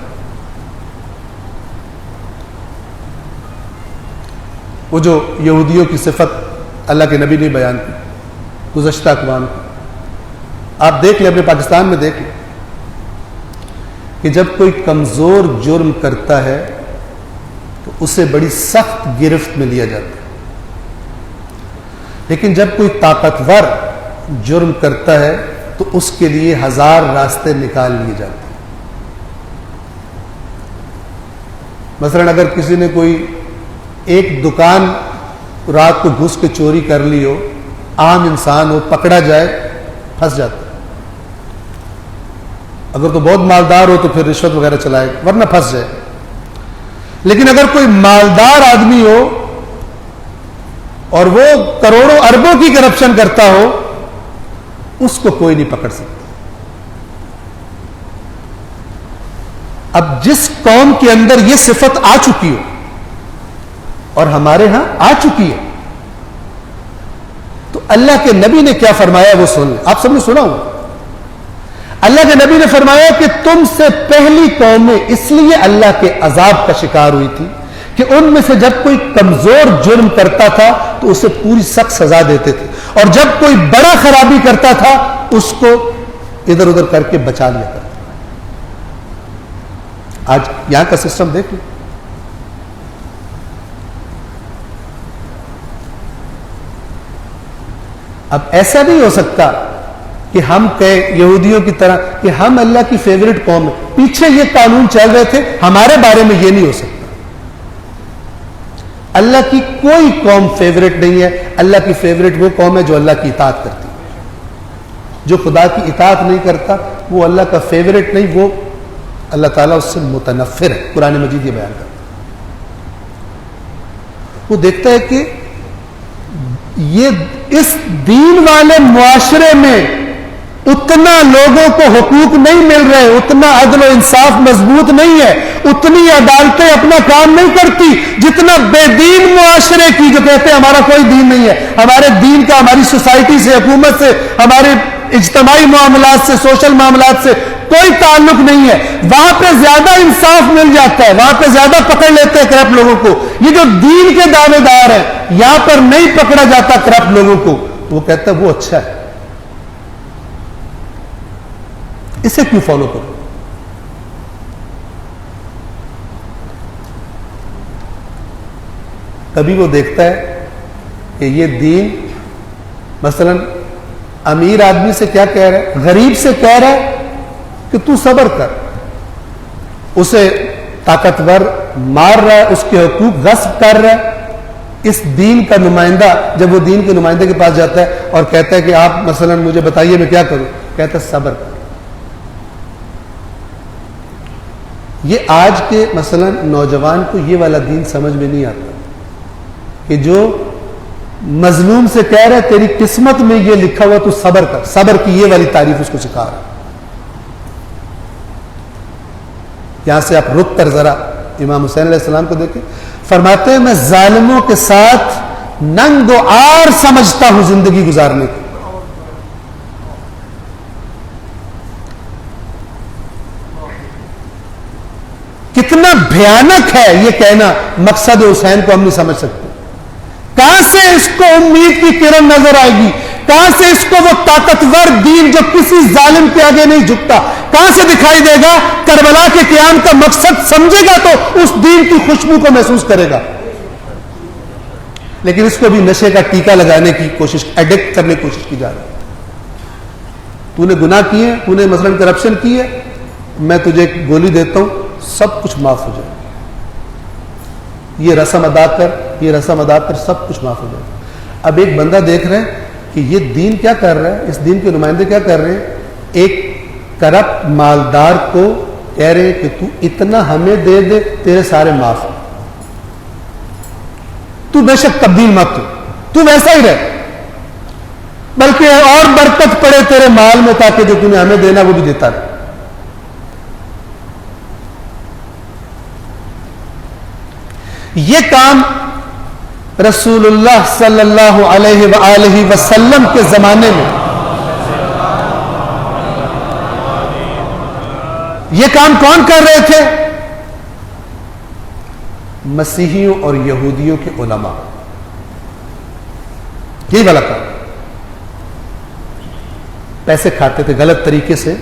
وہ جو یہودیوں کی صفت اللہ کے نبی نے بیان کی گزشتہ اقوام کی، آپ دیکھ لیں اپنے پاکستان میں دیکھ لیں کہ جب کوئی کمزور جرم کرتا ہے تو اسے بڑی سخت گرفت میں لیا جاتا ہے، لیکن جب کوئی طاقتور جرم کرتا ہے تو اس کے لیے ہزار راستے نکال لیے جاتے ہیں. مثلا اگر کسی نے کوئی ایک دکان رات کو گھس کے چوری کر لی ہو، عام انسان ہو، پکڑا جائے پھنس جاتا ہے. اگر تو بہت مالدار ہو تو پھر رشوت وغیرہ چلائے، ورنہ پھنس جائے. لیکن اگر کوئی مالدار آدمی ہو اور وہ کروڑوں اربوں کی کرپشن کرتا ہو، اس کو کوئی نہیں پکڑ سکتا. اب جس قوم کے اندر یہ صفت آ چکی ہو، اور ہمارے ہاں آ چکی ہے، تو اللہ کے نبی نے کیا فرمایا وہ سن لیں. آپ سب نے سنا ہوگا. اللہ کے نبی نے فرمایا کہ تم سے پہلی قومیں اس لیے اللہ کے عذاب کا شکار ہوئی تھی کہ ان میں سے جب کوئی کمزور جرم کرتا تھا تو اسے پوری سخت سزا دیتے تھے، اور جب کوئی بڑا خرابی کرتا تھا اس کو ادھر ادھر کر کے بچا لیا کرتا. آج یہاں کا سسٹم دیکھ لیں. اب ایسا نہیں ہو سکتا کہ ہم کہیں یہودیوں کی طرح کہ ہم اللہ کی فیوریٹ قوم ہیں. پیچھے یہ قانون چل رہے تھے، ہمارے بارے میں یہ نہیں ہو سکتا. اللہ کی کوئی قوم فیوریٹ نہیں ہے. اللہ کی فیوریٹ وہ قوم ہے جو اللہ کی اطاعت کرتی ہے. جو خدا کی اطاعت نہیں کرتا وہ اللہ کا فیوریٹ نہیں، وہ اللہ تعالیٰ اس سے متنفر ہے. قرآن مجید یہ بیان کرتا ہے. وہ دیکھتا ہے کہ یہ اس دین والے معاشرے میں اتنا لوگوں کو حقوق نہیں مل رہے، اتنا عدل و انصاف مضبوط نہیں ہے، اتنی عدالتیں اپنا کام نہیں کرتی جتنا بے دین معاشرے کی جو کہتے ہیں ہمارا کوئی دین نہیں ہے، ہمارے دین کا ہماری سوسائٹی سے، حکومت سے، ہمارے اجتماعی معاملات سے، سوشل معاملات سے کوئی تعلق نہیں ہے، وہاں پہ زیادہ انصاف مل جاتا ہے، وہاں پہ زیادہ پکڑ لیتے ہیں کرپٹ لوگوں کو۔ یہ جو دین کے دعوے دار ہیں یہاں پر نہیں پکڑا جاتا کرپٹ لوگوں کو، وہ کہتا ہے وہ اچھا ہے، اسے کیوں فالو کرو؟ کبھی وہ دیکھتا ہے کہ یہ دین مثلا امیر آدمی سے کیا کہہ رہا ہے، غریب سے کہہ رہا ہے کہ تو صبر کر، اسے طاقتور مار رہا ہے، اس کے حقوق غصب کر رہا ہے۔ اس دین کا نمائندہ جب وہ دین کے نمائندے کے پاس جاتا ہے اور کہتا ہے کہ آپ مثلا مجھے بتائیے میں کیا کروں، کہتا ہے صبر کر۔ یہ آج کے مثلا نوجوان کو یہ والا دین سمجھ میں نہیں آتا کہ جو مظلوم سے کہہ رہا ہے تیری قسمت میں یہ لکھا ہوا تو صبر کر، صبر کی یہ والی تعریف اس کو سکھا رہا ہے۔ یہاں سے آپ رک کر ذرا امام حسین علیہ السلام کو دیکھیں، فرماتے ہیں میں ظالموں کے ساتھ ننگ و عار سمجھتا ہوں زندگی گزارنے کی۔ کتنا بھیانک ہے یہ کہنا مقصد حسین کو ہم نہیں سمجھ سکتے۔ کہاں سے اس کو امید کی کرن نظر آئے گی؟ کہاں سے اس کو وہ طاقتور دین جو کسی ظالم کے آگے نہیں جھکتا کہاں سے دکھائی دے گا؟ کربلا کے قیام کا مقصد سمجھے گا تو اس دین کی خوشبو کو محسوس کرے گا۔ لیکن اس کو بھی نشے کا ٹیکا لگانے کی کوشش، ایڈکٹ کرنے کی کوشش کی جا رہی ہے۔ تو نے گناہ کیے، تو نے مثلا کرپشن کی ہے، میں تجھے ایک گولی دیتا ہوں سب کچھ معاف ہو جائے، یہ رسم ادا کر، یہ رسم ادا کر، سب کچھ معاف ہو جائے۔ اب ایک بندہ دیکھ رہے ہیں کہ یہ دین کیا کر رہا ہے، اس دین کے نمائندے کیا کر رہے ہیں، ایک کرپٹ مالدار کو کہہ رہے ہیں کہ تو اتنا ہمیں دے دے تیرے سارے معاف، تو بے شک تبدیل مت ہو، تو ویسا ہی رہ، بلکہ اور برکت پڑے تیرے مال میں تاکہ جو تمہیں ہمیں دینا وہ بھی دیتا رہے۔ یہ کام رسول اللہ صلی اللہ علیہ وآلہ وسلم کے زمانے میں یہ کام کون کر رہے تھے؟ مسیحیوں اور یہودیوں کے علماء، یہی والا کام۔ پیسے کھاتے تھے غلط طریقے سے،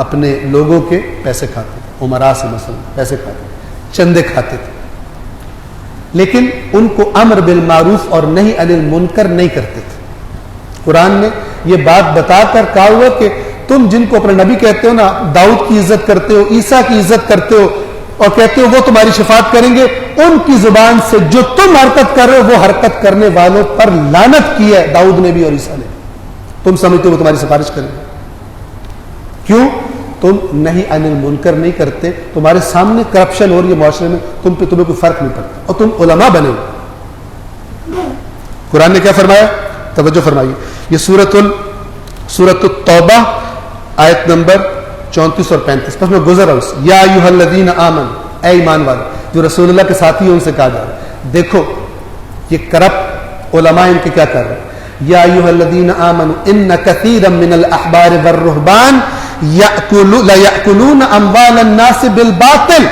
اپنے لوگوں کے پیسے کھاتے تھے، عمراء سے مثلا پیسے کھاتے تھے، چندے کھاتے تھے، لیکن ان کو امر بالمعروف اور نہی عن المنکر نہیں کرتے تھے۔ قرآن نے یہ بات بتا کر کہا ہوا کہ تم جن کو اپنے نبی کہتے ہو نا، داؤد کی عزت کرتے ہو، عیسیٰ کی عزت کرتے ہو اور کہتے ہو وہ تمہاری شفاعت کریں گے، ان کی زبان سے جو تم حرکت کر رہے ہو وہ حرکت کرنے والوں پر لعنت کی ہے، داؤد نے بھی اور عیسیٰ نے۔ تم سمجھتے ہو وہ تمہاری سفارش کریں گے، کیوں؟ تم نہی عن المنکر نہیں کرتے، تمہارے سامنے کرپشن ہو رہی ہے معاشرے میں، تمہیں کوئی فرق نہیں پڑتا، اور تم علماء بنے ہو۔ قرآن نے کیا فرمایا؟ توجہ فرمائیے، یہ سورۃ التوبہ آیت نمبر 34 اور 35 بس میں گزر رہا ہوں۔ یا ایھا الذین آمنوا، اے ایمان والے، جو رسول اللہ کے ساتھی ہیں ان سے کہا جا رہا ہے، دیکھو یہ کرپٹ علماء ان کے کیا کر رہے ہیں۔ یا ایھا الذین آمنوا ان کثیرا من الاحبار والرہبان یأکلون اموال الناس بالباطل۔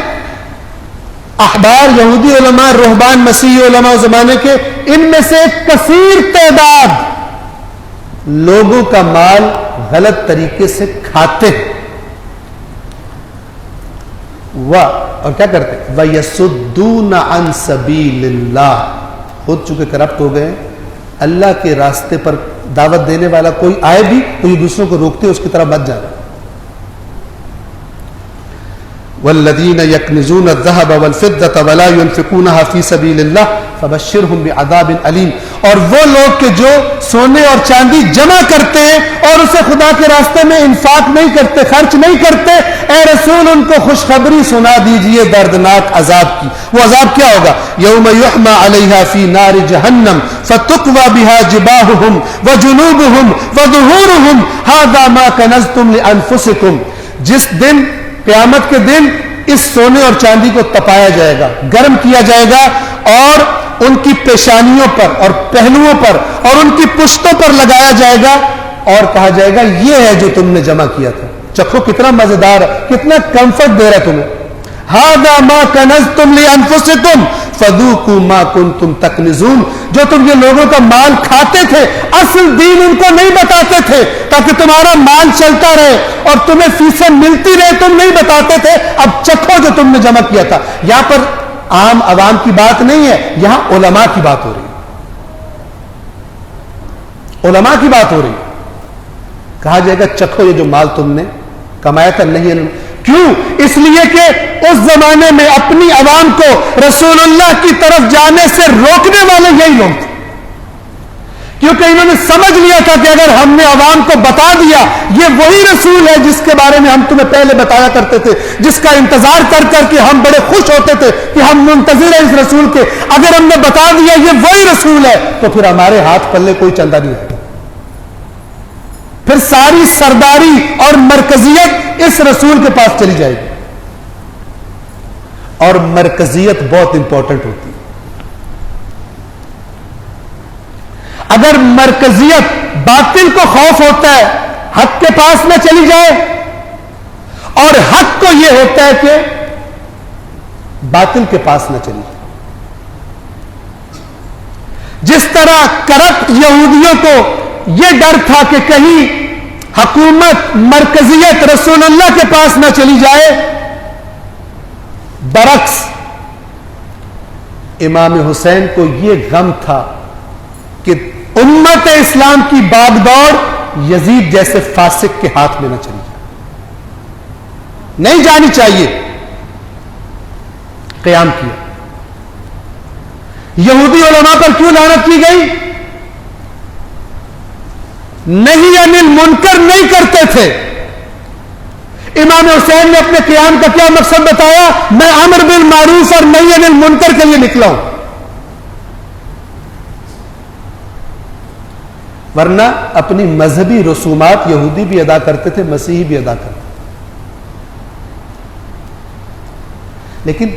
احبار یہودی علماء، رہبان مسیحی علماء زمانے کے، ان میں سے کثیر تعداد لوگوں کا مال غلط طریقے سے کھاتے ہیں، اور کیا کرتے ہیں؟ وَيَصُدُّونَ عَن سَبِيلِ اللَّهِ، خود چونکہ کرپٹ ہو گئے، اللہ کے راستے پر دعوت دینے والا کوئی آئے بھی تو یہ دوسروں کو روکتے اس کی طرف مت جانا۔ والذین یکنزون الذهب والفضة ولا ينفقونها فی سبیل اللہ فبشرهم بعذاب علیم. اور وہ لوگ کہ جو سونے اور چاندی جمع کرتے ہیں اور اسے خدا کے راستے میں انفاق نہیں کرتے، خرچ نہیں کرتے، اے رسول ان کو خوشخبری سنا دیجئے دردناک عذاب کی. وہ عذاب کیا ہوگا؟ یوم یحمى علیہا فی نار جہنم فتقوی بها جباہہم وجنوبہم وظہورہم ھذا ما کنزتم لانفسکم. جس دن، قیامت کے دن، اس سونے اور چاندی کو تپایا جائے گا، گرم کیا جائے گا، اور ان کی پیشانیوں پر اور پہلوؤں پر اور ان کی پشتوں پر لگایا جائے گا اور کہا جائے گا یہ ہے جو تم نے جمع کیا تھا. چکھو کتنا مزیدار ہے، کتنا کمفرٹ دے رہا تمہیں. ھذا ما کنزتم لانفسکم فذوقوا ما کنتم تکنزون. جو تم یہ لوگوں کا مال کھاتے تھے، اصل دین ان کو نہیں بتاتے تھے تاکہ تمہارا مال چلتا رہے اور تمہیں فیسیں ملتی رہے، تم نہیں بتاتے تھے. اب چکھو جو تم نے جمع کیا تھا. یہاں پر عام عوام کی بات نہیں ہے، یہاں علماء کی بات ہو رہی ہے. علماء کی بات ہو رہی ہے. کہا جائے گا چکھو یہ جو مال تم نے کمایا تھا. نہیں، کیوں؟ اس لیے کہ اس زمانے میں اپنی عوام کو رسول اللہ کی طرف جانے سے روکنے والے یہی لوگ تھے، کیونکہ انہوں نے سمجھ لیا تھا کہ اگر ہم نے عوام کو بتا دیا یہ وہی رسول ہے جس کے بارے میں ہم تمہیں پہلے بتایا کرتے تھے، جس کا انتظار کر کر کے ہم بڑے خوش ہوتے تھے کہ ہم منتظر ہیں اس رسول کے، اگر ہم نے بتا دیا یہ وہی رسول ہے تو پھر ہمارے ہاتھ پلے کوئی چندہ نہیں ہے. پھر ساری سرداری اور مرکزیت اس رسول کے پاس چلی جائے گی. اور مرکزیت بہت امپورٹنٹ ہوتی ہے. اگر مرکزیت، باطل کو خوف ہوتا ہے حق کے پاس نہ چلی جائے، اور حق کو یہ ہوتا ہے کہ باطل کے پاس نہ چلی جائے. جس طرح کرپٹ یہودیوں کو یہ ڈر تھا کہ کہیں حکومت، مرکزیت رسول اللہ کے پاس نہ چلی جائے، برعکس امام حسین کو یہ غم تھا کہ امت اسلام کی باغ دوڑ یزید جیسے فاسق کے ہاتھ میں نہ چلی جائے، نہیں جانی چاہیے. قیام کیا. یہودی علماء پر کیوں لعنت کی گئی؟ نہیں انل منکر نہیں کرتے تھے. امام حسین نے اپنے قیام کا کیا مقصد بتایا؟ میں امر بالمعروف اور نہی انل منکر کے لیے نکلا ہوں. ورنہ اپنی مذہبی رسومات یہودی بھی ادا کرتے تھے، مسیحی بھی ادا کرتے تھے. لیکن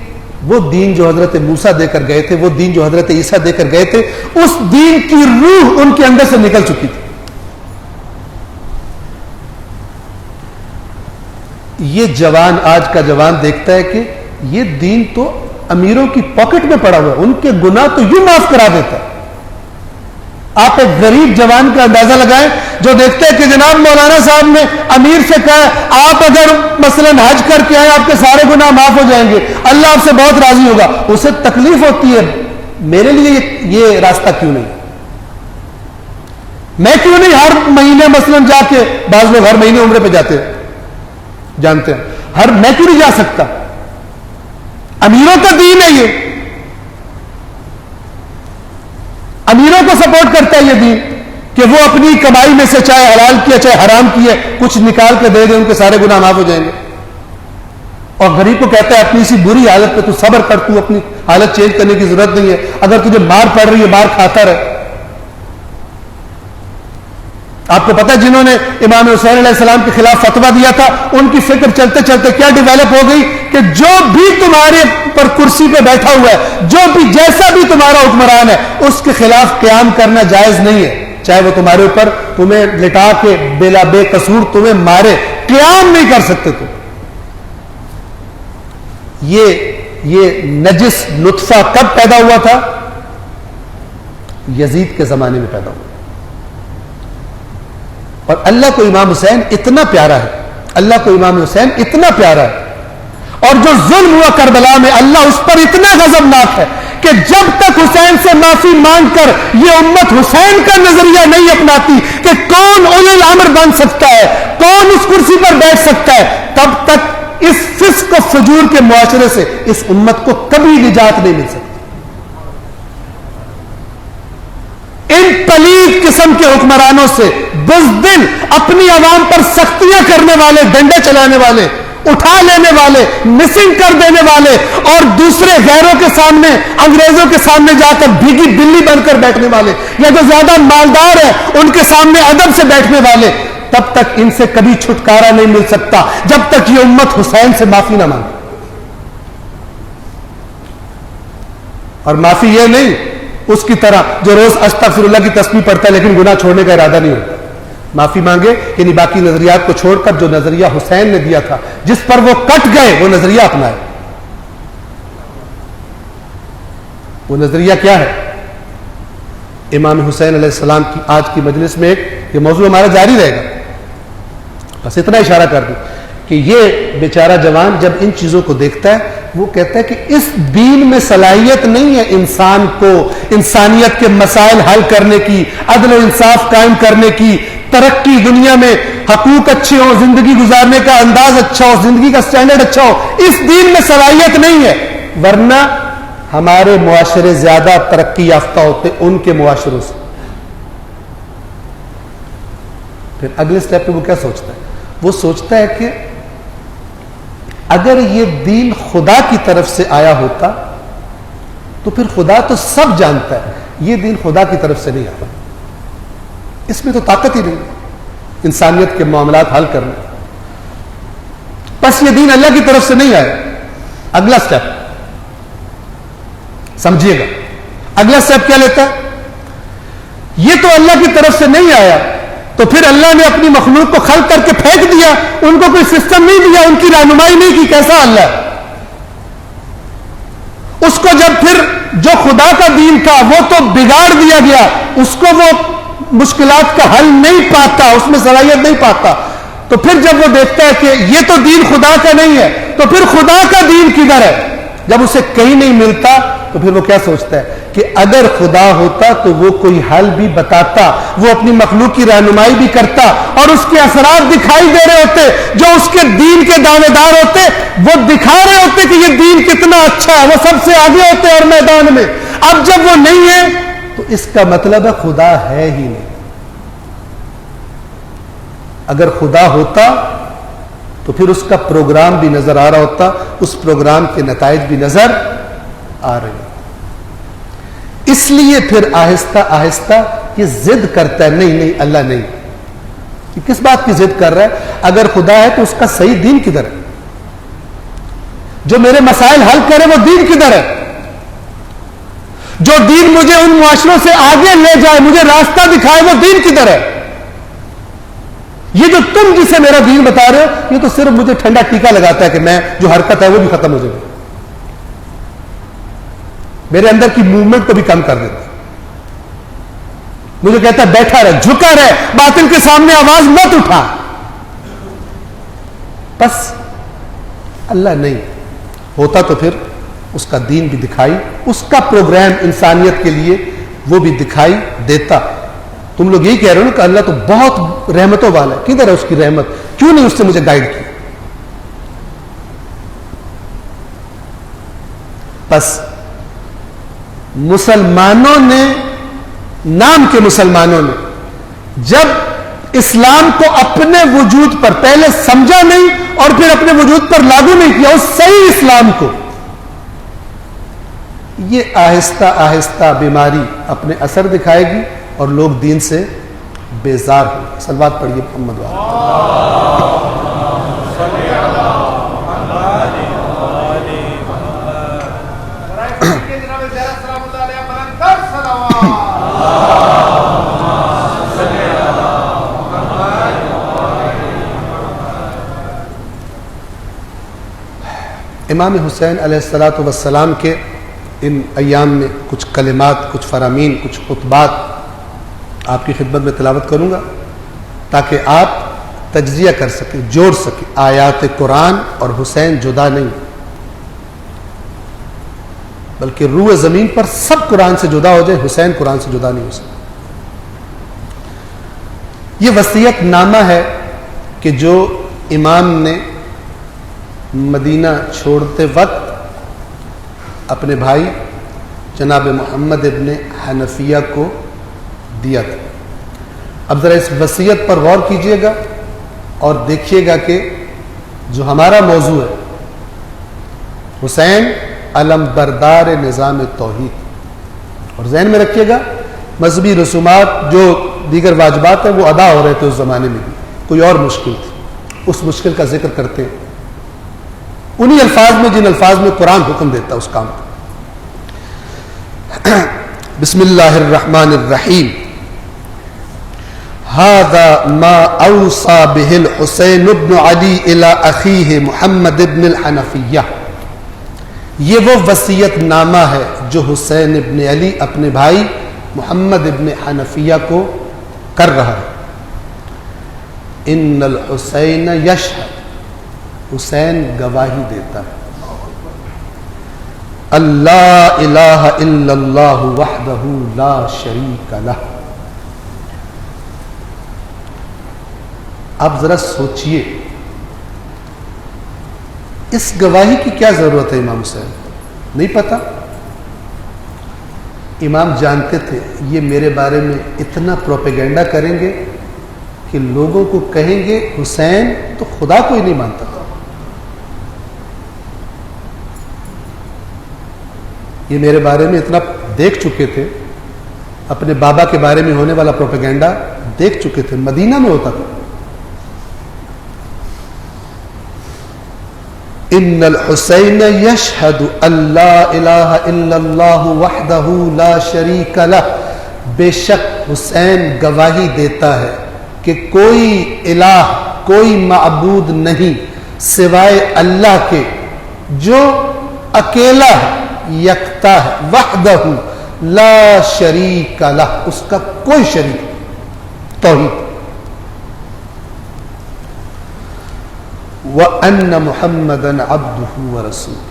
وہ دین جو حضرت موسیٰ دے کر گئے تھے، وہ دین جو حضرت عیسیٰ دے کر گئے تھے، اس دین کی روح ان کے اندر سے نکل چکی تھی. یہ جوان، آج کا جوان دیکھتا ہے کہ یہ دین تو امیروں کی پاکٹ میں پڑا ہوا ہے، ان کے گناہ تو یوں معاف کرا دیتا ہے. آپ ایک غریب جوان کا اندازہ لگائیں جو دیکھتے ہیں کہ جناب مولانا صاحب نے امیر سے کہا آپ اگر مثلا حج کر کے آئے آپ کے سارے گناہ معاف ہو جائیں گے، اللہ آپ سے بہت راضی ہوگا. اسے تکلیف ہوتی ہے، میرے لیے یہ راستہ کیوں نہیں، میں کیوں نہیں ہر مہینے مثلا جا کے، بعض لوگ ہر مہینے عمرے پہ جاتے ہیں، جانتے ہیں، میں کیوں نہیں جا سکتا؟ امیروں کا دین ہے یہ، امیروں کو سپورٹ کرتا ہے یہ دین کہ وہ اپنی کمائی میں سے چاہے حلال کیا چاہے حرام کیا کچھ نکال کے دے دیں، ان کے سارے گناہ معاف ہو جائیں گے. اور غریب کو کہتا ہے اپنی سی بری حالت پہ تو صبر کر، تو اپنی حالت چینج کرنے کی ضرورت نہیں ہے، اگر تجھے مار پڑ رہی ہے مار کھاتا رہے. آپ کو پتہ جنہوں نے امام حسین علیہ السلام کے خلاف فتویٰ دیا تھا، ان کی فکر چلتے چلتے کیا ڈیویلپ ہو گئی کہ جو بھی تمہارے پر کرسی پہ بیٹھا ہوا ہے، جو بھی جیسا بھی تمہارا حکمران ہے، اس کے خلاف قیام کرنا جائز نہیں ہے، چاہے وہ تمہارے اوپر تمہیں لٹا کے بلا بے قصور تمہیں مارے، قیام نہیں کر سکتے تم. یہ نجس نطفہ کب پیدا ہوا تھا؟ یزید کے زمانے میں پیدا ہوا. اور اللہ کو امام حسین اتنا پیارا ہے، اللہ کو امام حسین اتنا پیارا ہے، اور جو ظلم ہوا کربلا میں اللہ اس پر اتنا غضبناک ہے کہ جب تک حسین سے معافی مانگ کر یہ امت حسین کا نظریہ نہیں اپناتی کہ کون اولی الامر بن سکتا ہے، کون اس کرسی پر بیٹھ سکتا ہے، تب تک اس فسق و فجور کے معاشرے سے اس امت کو کبھی نجات نہیں مل سکتی. ان پلید قسم کے حکمرانوں سے بزدل، اپنی عوام پر سختیاں کرنے والے، ڈنڈے چلانے والے، اٹھا لینے والے، مسنگ کر دینے والے، اور دوسرے غیروں کے سامنے، انگریزوں کے سامنے جا کر بھیگی بلی بن کر بیٹھنے والے، یا جو زیادہ مالدار ہے ان کے سامنے ادب سے بیٹھنے والے، تب تک ان سے کبھی چھٹکارا نہیں مل سکتا جب تک یہ امت حسین سے معافی نہ مانگے. اور معافی یہ نہیں اس کی طرح جو روز استغفر اللہ کی تسبیح پڑھتا ہے لیکن گناہ چھوڑنے کا ارادہ نہیں ہوتا. معافی مانگے یعنی باقی نظریات کو چھوڑ کر جو نظریہ حسین نے دیا تھا، جس پر وہ کٹ گئے، وہ نظریہ اپنائے. وہ نظریہ کیا ہے؟ امام حسین علیہ السلام کی آج کی مجلس میں یہ موضوع ہمارا جاری رہے گا، بس اتنا اشارہ کر دوں کہ یہ بیچارہ جوان جب ان چیزوں کو دیکھتا ہے وہ کہتا ہے کہ اس دین میں صلاحیت نہیں ہے انسان کو انسانیت کے مسائل حل کرنے کی، عدل و انصاف قائم کرنے کی، ترقی، دنیا میں حقوق اچھے ہوں، زندگی گزارنے کا انداز اچھا ہو، زندگی کا سٹینڈرڈ اچھا ہو. اس دین میں صلاحیت نہیں ہے، ورنہ ہمارے معاشرے زیادہ ترقی یافتہ ہوتے ان کے معاشروں سے. پھر اگلے سٹیپ پہ وہ کیا سوچتا ہے؟ وہ سوچتا ہے کہ اگر یہ دین خدا کی طرف سے آیا ہوتا تو پھر خدا تو سب جانتا ہے، یہ دین خدا کی طرف سے نہیں آتا، اس میں تو طاقت ہی نہیں انسانیت کے معاملات حل کرنے. بس یہ دین اللہ کی طرف سے نہیں آیا. اگلا سٹیپ سمجھیے گا، اگلا سٹیپ کیا لیتا ہے؟ یہ تو اللہ کی طرف سے نہیں آیا تو پھر اللہ نے اپنی مخلوق کو خلق کر کے پھینک دیا، ان کو کوئی سسٹم نہیں دیا، ان کی رہنمائی نہیں کی. کیسا اللہ؟ اس کو جب پھر جو خدا کا دین تھا وہ تو بگاڑ دیا گیا، اس کو وہ مشکلات کا حل نہیں پاتا، اس میں صلاحیت نہیں پاتا، تو پھر جب وہ دیکھتا ہے کہ یہ تو دین خدا کا نہیں ہے تو پھر خدا کا دین کدھر ہے؟ جب اسے کہیں نہیں ملتا تو پھر وہ کیا سوچتا ہے کہ اگر خدا ہوتا تو وہ کوئی حل بھی بتاتا، وہ اپنی مخلوق کی رہنمائی بھی کرتا، اور اس کے اثرات دکھائی دے رہے ہوتے، جو اس کے دین کے دعوے دار ہوتے وہ دکھا رہے ہوتے کہ یہ دین کتنا اچھا ہے، وہ سب سے آگے ہوتے اور میدان میں. اب جب وہ نہیں ہے تو اس کا مطلب ہے خدا ہے ہی نہیں. اگر خدا ہوتا تو پھر اس کا پروگرام بھی نظر آ رہا ہوتا، اس پروگرام کے نتائج بھی نظر آ رہے ہیں. اس لیے پھر آہستہ آہستہ یہ ضد کرتا ہے، نہیں نہیں اللہ نہیں. یہ کس بات کی ضد کر رہا ہے؟ اگر خدا ہے تو اس کا صحیح دین کدھر ہے؟ جو میرے مسائل حل کرے وہ دین کدھر ہے؟ جو دین مجھے ان معاشروں سے آگے لے جائے، مجھے راستہ دکھائے، وہ دین کدھر ہے؟ یہ جو تم جسے میرا دین بتا رہے ہو یہ تو صرف مجھے ٹھنڈا ٹیکا لگاتا ہے کہ میں جو حرکت ہے وہ بھی ختم ہو جائے، میرے اندر کی موومنٹ کو بھی کم کر دیتا ہے. مجھے کہتا ہے بیٹھا رہ، جھکا رہ، باطل کے سامنے آواز مت اٹھا. بس اللہ نہیں ہوتا تو پھر اس کا دین بھی دکھائی، اس کا پروگرام انسانیت کے لیے وہ بھی دکھائی دیتا. تم لوگ یہی کہہ رہے ہو نا کہ اللہ تو بہت رحمتوں والا ہے، کدھر ہے اس کی رحمت؟ کیوں نہیں اس سے مجھے گائیڈ کیا؟ بس مسلمانوں نے، نام کے مسلمانوں نے جب اسلام کو اپنے وجود پر پہلے سمجھا نہیں اور پھر اپنے وجود پر لاگو نہیں کیا اس صحیح اسلام کو، یہ آہستہ آہستہ بیماری اپنے اثر دکھائے گی اور لوگ دین سے بیزار ہوں. صلوات پڑھیے محمد والا. امام حسین علیہ الصلوۃ والسلام کے ان ایام میں کچھ کلمات، کچھ فرامین، کچھ خطبات آپ کی خدمت میں تلاوت کروں گا تاکہ آپ تجزیہ کر سکیں، جوڑ سکیں. آیات قرآن اور حسین جدا نہیں، بلکہ روح زمین پر سب قرآن سے جدا ہو جائے، حسین قرآن سے جدا نہیں ہو سکتا. یہ وصیت نامہ ہے کہ جو امام نے مدینہ چھوڑتے وقت اپنے بھائی جناب محمد ابن حنفیہ کو دیا تھا. اب ذرا اس وصیت پر غور کیجئے گا اور دیکھیے گا کہ جو ہمارا موضوع ہے حسین علم بردار نظام توحید, اور ذہن میں رکھیے گا مذہبی رسومات جو دیگر واجبات ہیں وہ ادا ہو رہے تھے اس زمانے میں بھی, کوئی اور مشکل تھی, اس مشکل کا ذکر کرتے ہیں انہی الفاظ میں جن الفاظ میں قرآن حکم دیتا اس کام کو. بسم اللہ الرحمن الرحیم. هذا ما اوصى به الحسین بن علی الى اخیہ محمد بن الحنفیہ. یہ وہ وصیت نامہ ہے جو حسین ابن علی اپنے بھائی محمد ابن حنفیہ کو کر رہا ہے. ان الحسین یشہد, حسین گواہی دیتا ہے, اللہ الہ الا اللہ وحدہ لا شریک لہ. آپ ذرا سوچئے اس گواہی کی کیا ضرورت ہے امام حسین؟ نہیں پتا؟ امام جانتے تھے یہ میرے بارے میں اتنا پروپیگنڈا کریں گے کہ لوگوں کو کہیں گے حسین تو خدا کو ہی نہیں مانتا تھا. یہ میرے بارے میں اتنا دیکھ چکے تھے, اپنے بابا کے بارے میں ہونے والا پروپیگنڈا دیکھ چکے تھے, مدینہ میں ہوتا تھا. ان الحسین یشہد اللہ الہ الا اللہ وحدہ لا شریک لہ. بے شک حسین گواہی دیتا ہے کہ کوئی الہ, کوئی معبود نہیں سوائے اللہ کے جو اکیلا ہے, یکتا ہے, وحدہ لا شریک لہ, اس کا کوئی شریک, توحید. وَأَنَّ مُحَمَّدًا عَبْدُهُ وَرَسُولُهُ.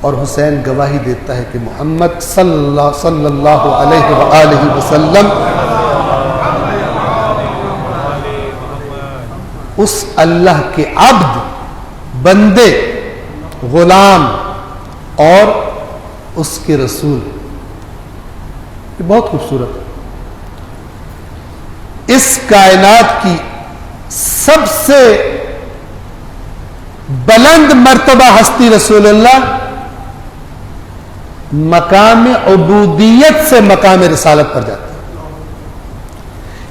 اور حسین گواہی دیتا ہے کہ محمد صلی اللہ علیہ وآلہ وسلم اس اللہ کے عبد, بندے, غلام اور اس کے رسول. یہ بہت خوبصورت ہے. اس کائنات کی سب سے بلند مرتبہ ہستی رسول اللہ مقام عبودیت سے مقام رسالت پر جاتا ہے.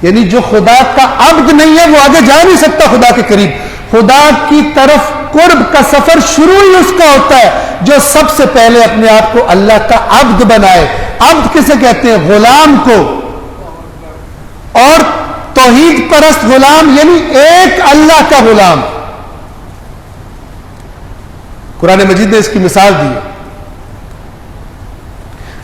یعنی جو خدا کا عبد نہیں ہے وہ آگے جا نہیں سکتا خدا کے قریب. خدا کی طرف قرب کا سفر شروع ہی اس کا ہوتا ہے جو سب سے پہلے اپنے آپ کو اللہ کا عبد بنائے. عبد کسے کہتے ہیں؟ غلام کو. اور توحید پرست غلام یعنی ایک اللہ کا غلام. قرآن مجید نے اس کی مثال دی ہے.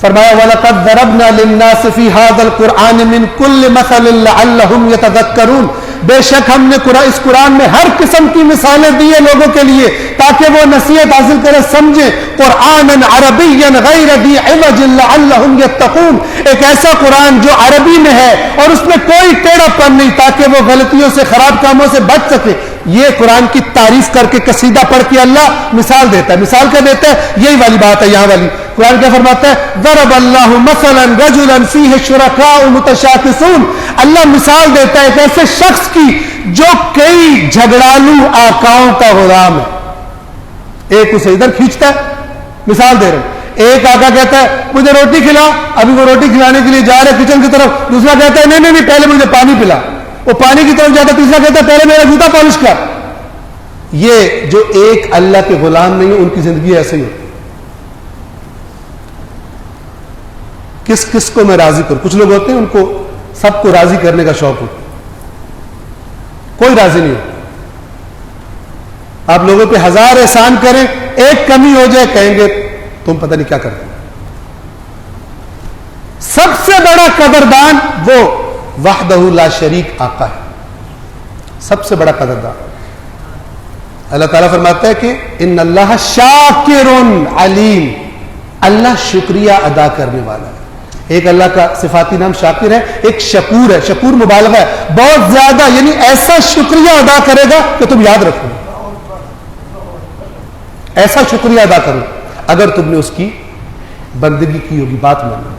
فرمایا وَلَقَدْ ضَرَبْنَا لِلنَّاسِ فِي هَذَا الْقُرْآنِ مِنْ كُلِّ مَثَلٍ لَعَلَّهُمْ يَتَذَكَّرُونَ. بے شک ہم نے اس قرآن میں ہر قسم کی مثالیں دی ہیں لوگوں کے لیے تاکہ وہ نصیحت حاصل کریں, سمجھیں. قرآنًا عربیًا غیر ذی عوج لعلہم یتقون. ایک ایسا قرآن جو عربی میں ہے اور اس میں کوئی ٹیڑھا پن نہیں تاکہ وہ غلطیوں سے, خراب کاموں سے بچ سکے. یہ قرآن کی تعریف کر کے قصیدہ پڑھ کے اللہ مثال دیتا ہے. مثال کیا دیتا ہے؟ یہی والی بات ہے یہاں والی. قرآن کیا فرماتا ہے؟ ضرب اللہ مثلا رجلا فیہ شرکاء متشاکسون. اللہ مثال دیتا ہے ایک ایسے شخص کی جو کئی جھگڑالو آقاؤں کا غلام ہے. ایک اسے ادھر کھینچتا ہے, مثال دے رہے ہیں. ایک آقا کہتا ہے مجھے روٹی کھلا, ابھی وہ روٹی کھلانے کے لیے جا رہے کچن کی طرف. دوسرا کہتا ہے نہیں نہیں پہلے مجھے پانی پلا. وہ پانی کی طرف جاتا. تیسرا کہتا ہے پہلے میرا جوتا پالش کر. یہ جو ایک اللہ کے غلام نہیں ہے ان کی زندگی ایسے ہی ہوتی. کس کس کو میں راضی کروں. کچھ لوگ ہوتے ہیں ان کو سب کو راضی کرنے کا شوق ہوتا, کوئی راضی نہیں ہوتا. آپ لوگوں پہ ہزار احسان کریں, ایک کمی ہو جائے کہیں گے تم پتہ نہیں کیا کرتے. سب سے بڑا قدردان وہ وحدہ لا شریک آقا ہے, سب سے بڑا قدردان. اللہ تعالیٰ فرماتا ہے کہ ان اللہ شاکر علیم. اللہ شکریہ ادا کرنے والا ہے. ایک اللہ کا صفاتی نام شاکر ہے, ایک شکور ہے. شکور مبالغہ ہے, بہت زیادہ, یعنی ایسا شکریہ ادا کرے گا کہ تم یاد رکھو. ایسا شکریہ ادا کروں اگر تم نے اس کی بندگی کی ہوگی، بات مانو۔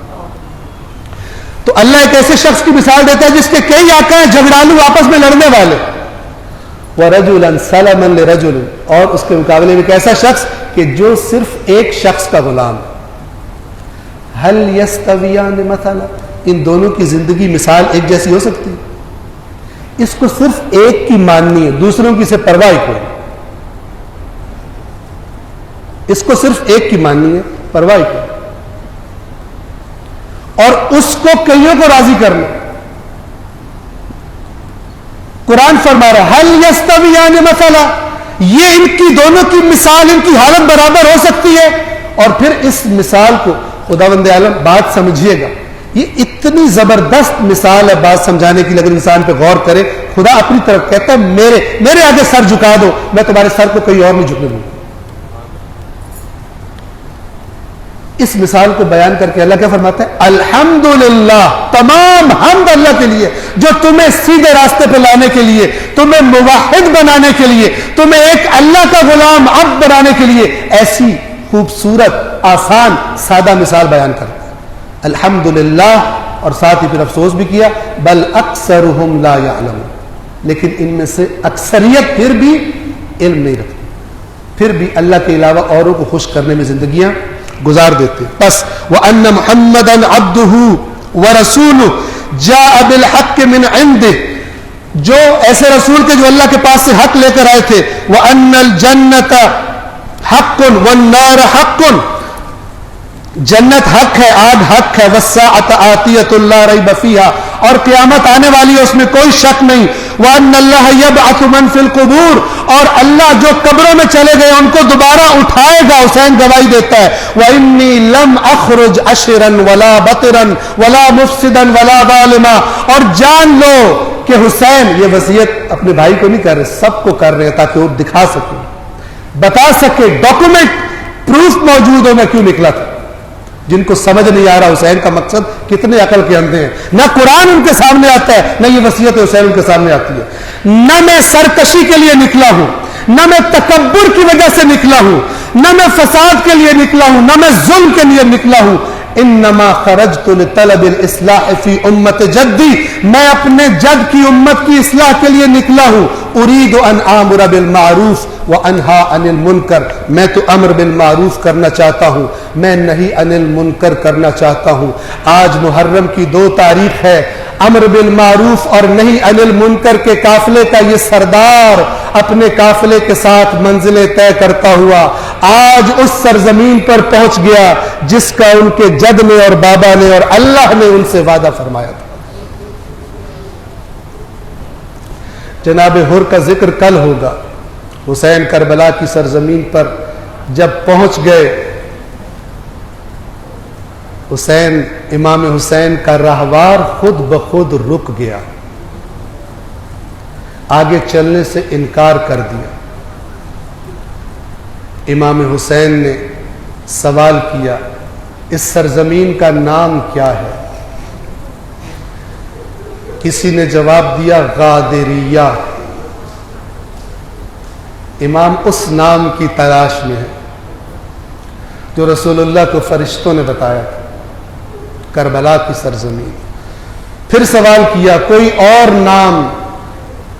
تو اللہ ایک ایسے شخص کی مثال دیتا ہے جس کے کئی آقا ہیں، جھگڑالو، آپس میں لڑنے والے، وَرَجُلًا سَلَمًا لِرَجُلٍ، اور اس کے مقابلے میں ایک ایسا شخص کہ جو صرف ایک شخص کا غلام ہے۔ هَلْ يَسْتَوِيَانِ مَثَلًا، ان دونوں کی زندگی مثال ایک جیسی ہو سکتی ہے؟ اس کو صرف ایک کی ماننی ہے، دوسروں کی سے پرواہ کوئی، اس کو صرف ایک کی ماننی ہے، پرواہ کوئی، اور اس کو کئیوں کو راضی کرنا۔ قرآن فرما رہا ہے هل یستویان مثلا، یہ ان کی دونوں کی مثال، ان کی حالت برابر ہو سکتی ہے؟ اور پھر اس مثال کو خداوند عالم، بات سمجھیے گا، یہ اتنی زبردست مثال ہے بات سمجھانے کی، اگر انسان پہ غور کرے۔ خدا اپنی طرف کہتا ہے میرے آگے سر جھکا دو، میں تمہارے سر کو کہیں اور نہیں جھکنے دوں گا۔ اس مثال کو بیان کر کے اللہ کیا فرماتا ہے؟ الحمدللہ، تمام حمد اللہ کے لیے جو تمہیں سیدھے راستے پہ لانے کے لیے، تمہیں موحد بنانے کے لیے، تمہیں ایک اللہ کا غلام عبد بنانے کے لیے ایسی خوبصورت، آسان، سادہ مثال بیان کرتا ہے۔ الحمدللہ، اور ساتھ ہی پھر افسوس بھی کیا، بل اکثرہم لا یعلمون، لیکن ان میں سے اکثریت پھر بھی علم نہیں رکھتی، پھر بھی اللہ کے علاوہ اوروں کو خوش کرنے میں زندگیاں گزار دیتے۔ بس وَأَنَّ مُحَمَّدًا عَبْدُهُ وَرَسُولُهُ جَاءَ بِالْحَقِّ مِنْ عِنْدِهِ، جو ایسے رسول کے جو اللہ کے پاس سے حق لے کر آئے تھے۔ وَأَنَّ الْجَنَّةَ حَقٌّ وَالنَّارَ حَقٌّ، جنت حق ہے، آگ حق ہے۔ وَالسَّاعَةُ آتِيَةٌ لَا رَيْبَ فِيهَا، اور قیامت آنے والی ہے، اس میں کوئی شک نہیں۔ وَأَنَّ اللَّهَ يَبْعَثُ مَن فِي الْقُبُورِ، اور اللہ جو قبروں میں چلے گئے ان کو دوبارہ اٹھائے گا۔ حسین گواہی دیتا ہے، وَإِنِّي لَمْ أَخْرُجْ عَشِرًا وَلَا بَطِرًا وَلَا مُفْسِدًا وَلَا ظَالِمًا، اور جان لو کہ حسین یہ وصیت اپنے بھائی کو نہیں کر رہے، سب کو کر رہے ہیں تاکہ وہ دکھا سکے، بتا سکے، ڈاکومنٹ، پروف موجود ہو میں کیوں نکلا تھا۔ جن کو سمجھ نہیں آ رہا حسین کا مقصد، کتنے عقل کے اندھے ہیں، نہ قرآن ان کے سامنے آتا ہے، نہ یہ وصیت حسین ان کے سامنے آتی ہے۔ نہ میں سرکشی کے لیے نکلا ہوں، نہ میں تکبر کی وجہ سے نکلا ہوں، نہ میں فساد کے لیے نکلا ہوں، نہ میں ظلم کے لیے نکلا ہوں۔ انما خرجت لطلب الاصلاح فی امت جدی، میں اپنے جد کی امت کی اصلاح کے لیے نکلا ہوں۔ اريد ان آمر بالمعروف وانہا عن المنکر، میں تو امر بالمعروف کرنا چاہتا ہوں، میں نہی عن المنکر کرنا چاہتا ہوں۔ آج محرم کی 2 تاریخ ہے، امر بالمعروف اور نہی عن المنکر کے قافلے کا یہ سردار اپنے قافلے کے ساتھ منزلیں طے کرتا ہوا آج اس سرزمین پر پہنچ گیا جس کا ان کے جد نے اور بابا نے اور اللہ نے ان سے وعدہ فرمایا تھا۔ جناب حر کا ذکر کل ہوگا۔ حسین کربلا کی سرزمین پر جب پہنچ گئے، حسین، امام حسین کا راہوار خود بخود رک گیا، آگے چلنے سے انکار کر دیا۔ امام حسین نے سوال کیا، اس سرزمین کا نام کیا ہے؟ کسی نے جواب دیا غادریہ۔ امام اس نام کی تلاش میں ہے جو رسول اللہ کو فرشتوں نے بتایا تھا، کربلا کی سرزمین۔ پھر سوال کیا کوئی اور نام،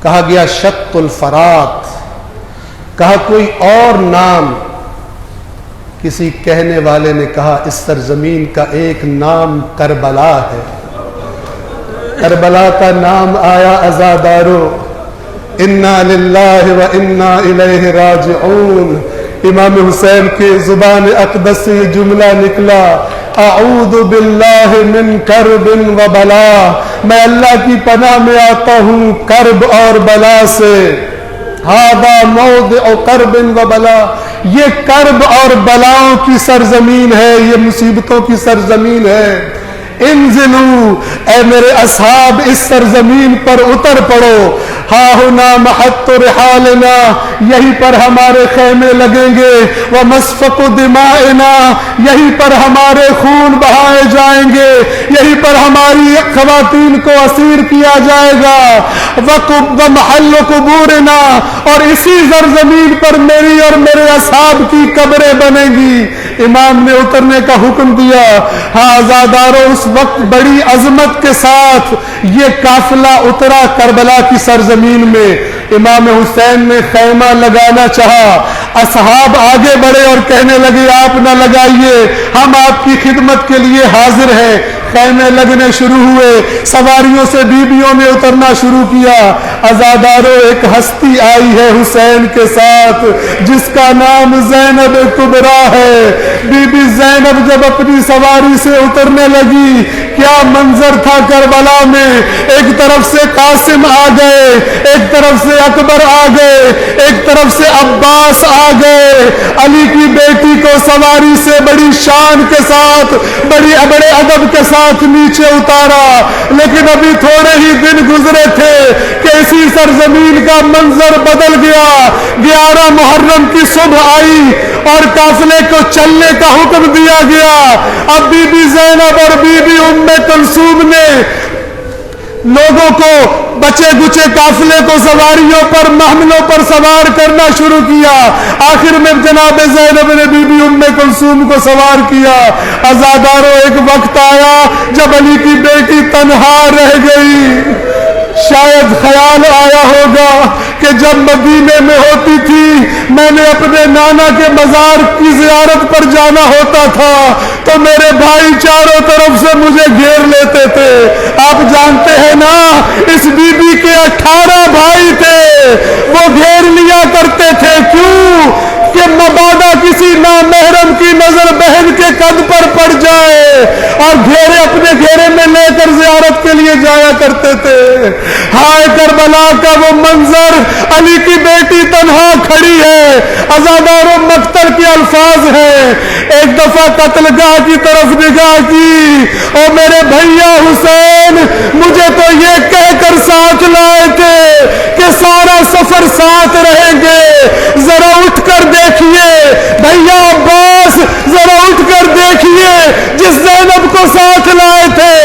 کہا گیا شط الفرات۔ کہا کوئی اور نام، کسی کہنے والے نے کہا اس سرزمین کا ایک نام کربلا ہے۔ کربلا کا نام آیا عزادارو، انا للہ و انا الیہ راجعون۔ امام حسین کے زبان اقدس سے یہ جملہ نکلا، اعوذ باللہ من کرب و بلا، میں اللہ کی پناہ میں آتا ہوں کرب اور بلا سے۔ ھذا موضع کرب و بلا، یہ کرب اور بلاؤں کی سرزمین ہے، یہ مصیبتوں کی سرزمین ہے۔ انزلوا، اے میرے اصحاب اس سرزمین پر اتر پڑو۔ ہا ہنا محط رحالنا، یہیں پر ہمارے خیمے لگیں گے۔ ومسفک دمائنا، یہیں پر ہمارے خون بہائے جائیں گے۔ یہیں پر ہماری خواتین کو اسیر کیا جائے گا ومحل قبورنا، اور اسی زرزمین پر میری اور میرے اصحاب کی قبریں بنیں گی۔ امام نے اترنے کا حکم دیا۔ ہاں عزادارو، اس وقت بڑی عظمت کے ساتھ یہ قافلہ اترا کربلا کی سرزمین میں۔ امام حسین نے خیمہ لگانا چاہا، اصحاب آگے بڑھے اور کہنے لگے آپ نہ لگائیے، ہم آپ کی خدمت کے لیے حاضر ہیں۔ خیمے لگنے شروع ہوئے، سواریوں سے بیویوں نے اترنا شروع کیا۔ عزادارو، ایک ہستی آئی ہے حسین کے ساتھ جس کا نام زینب کبریٰ ہے۔ بی بی زینب جب اپنی سواری سے اترنے لگی، کیا منظر تھا کربلا میں۔ ایک طرف سے قاسم آ گئے، ایک طرف سے اکبر آ گئے، ایک طرف سے عباس آ گئے۔ علی کی بیٹی کو سواری سے بڑی شان کے ساتھ، بڑے ادب کے ساتھ نیچے اتارا، لیکن ابھی تھوڑے ہی دن گزرے تھے کہ اسی سرزمین کا منظر بدل گیا۔ 11 محرم کی صبح آئی اور قافلے کو چلنے کا حکم دیا گیا۔ اب بی بی زینب اور بی بی ام کلثوم نے لوگوں کو، بچے گچے قافلے کو سواریوں پر، محملوں پر سوار کرنا شروع کیا۔ آخر میں جناب زینب نے بی بی ام کلثوم کو سوار کیا۔ عزادارو، ایک وقت آیا جب علی کی بیٹی تنہا رہ گئی۔ شاید خیال آیا ہوگا کہ جب مدینے میں ہوتی تھی، میں نے اپنے نانا کے مزار کی زیارت پر جانا ہوتا تھا تو میرے بھائی چاروں طرف سے مجھے گھیر لیتے تھے۔ آپ جانتے ہیں نا، اس بی بی کے 18 بھائی تھے، وہ گھیر لیا کرتے تھے۔ کیوں؟ کہ مبادا کسی نامحرم کی نظر بہن کے قد پر پڑ جائے، اور گھیرے اپنے گھیرے میں لے کر زیارت کے لیے جایا کرتے تھے۔ ہائے کربلا کا وہ منظر، علی کی بیٹی تنہا کھڑی ہے۔ عزادارو، مقتل کے الفاظ ہیں۔ ایک دفعہ قتل گاہ کی طرف نگاہ کی، اور میرے بھیا حسین مجھے تو یہ کہہ کر ساتھ لائے تھے کہ سارا سفر ساتھ رہیں گے، ذرا اٹھ کر دیکھیے بھیا عباس، ذرا اٹھ کر دیکھیے جس زینب کو ساتھ لائے تھے،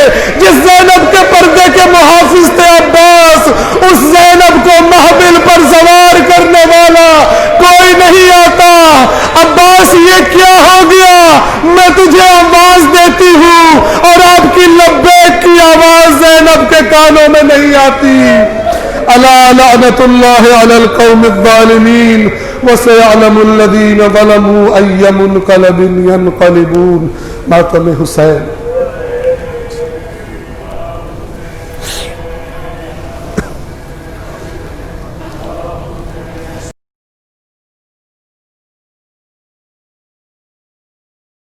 جس زینب کے پردے کے محافظ تھے عباس، اس زینب کو محمل پر سوار کرنے والا کوئی نہیں آتا۔ عباس، یہ کیا ہو گیا؟ میں تجھے آواز دیتی ہوں اور آپ کی لبیک کی آواز زینب کے کانوں میں نہیں آتی۔ الا لعنت اللہ علی القوم الظالمین وسيعلم الذين ظلموا أي منقلب ينقلبون۔ ماتم حسین۔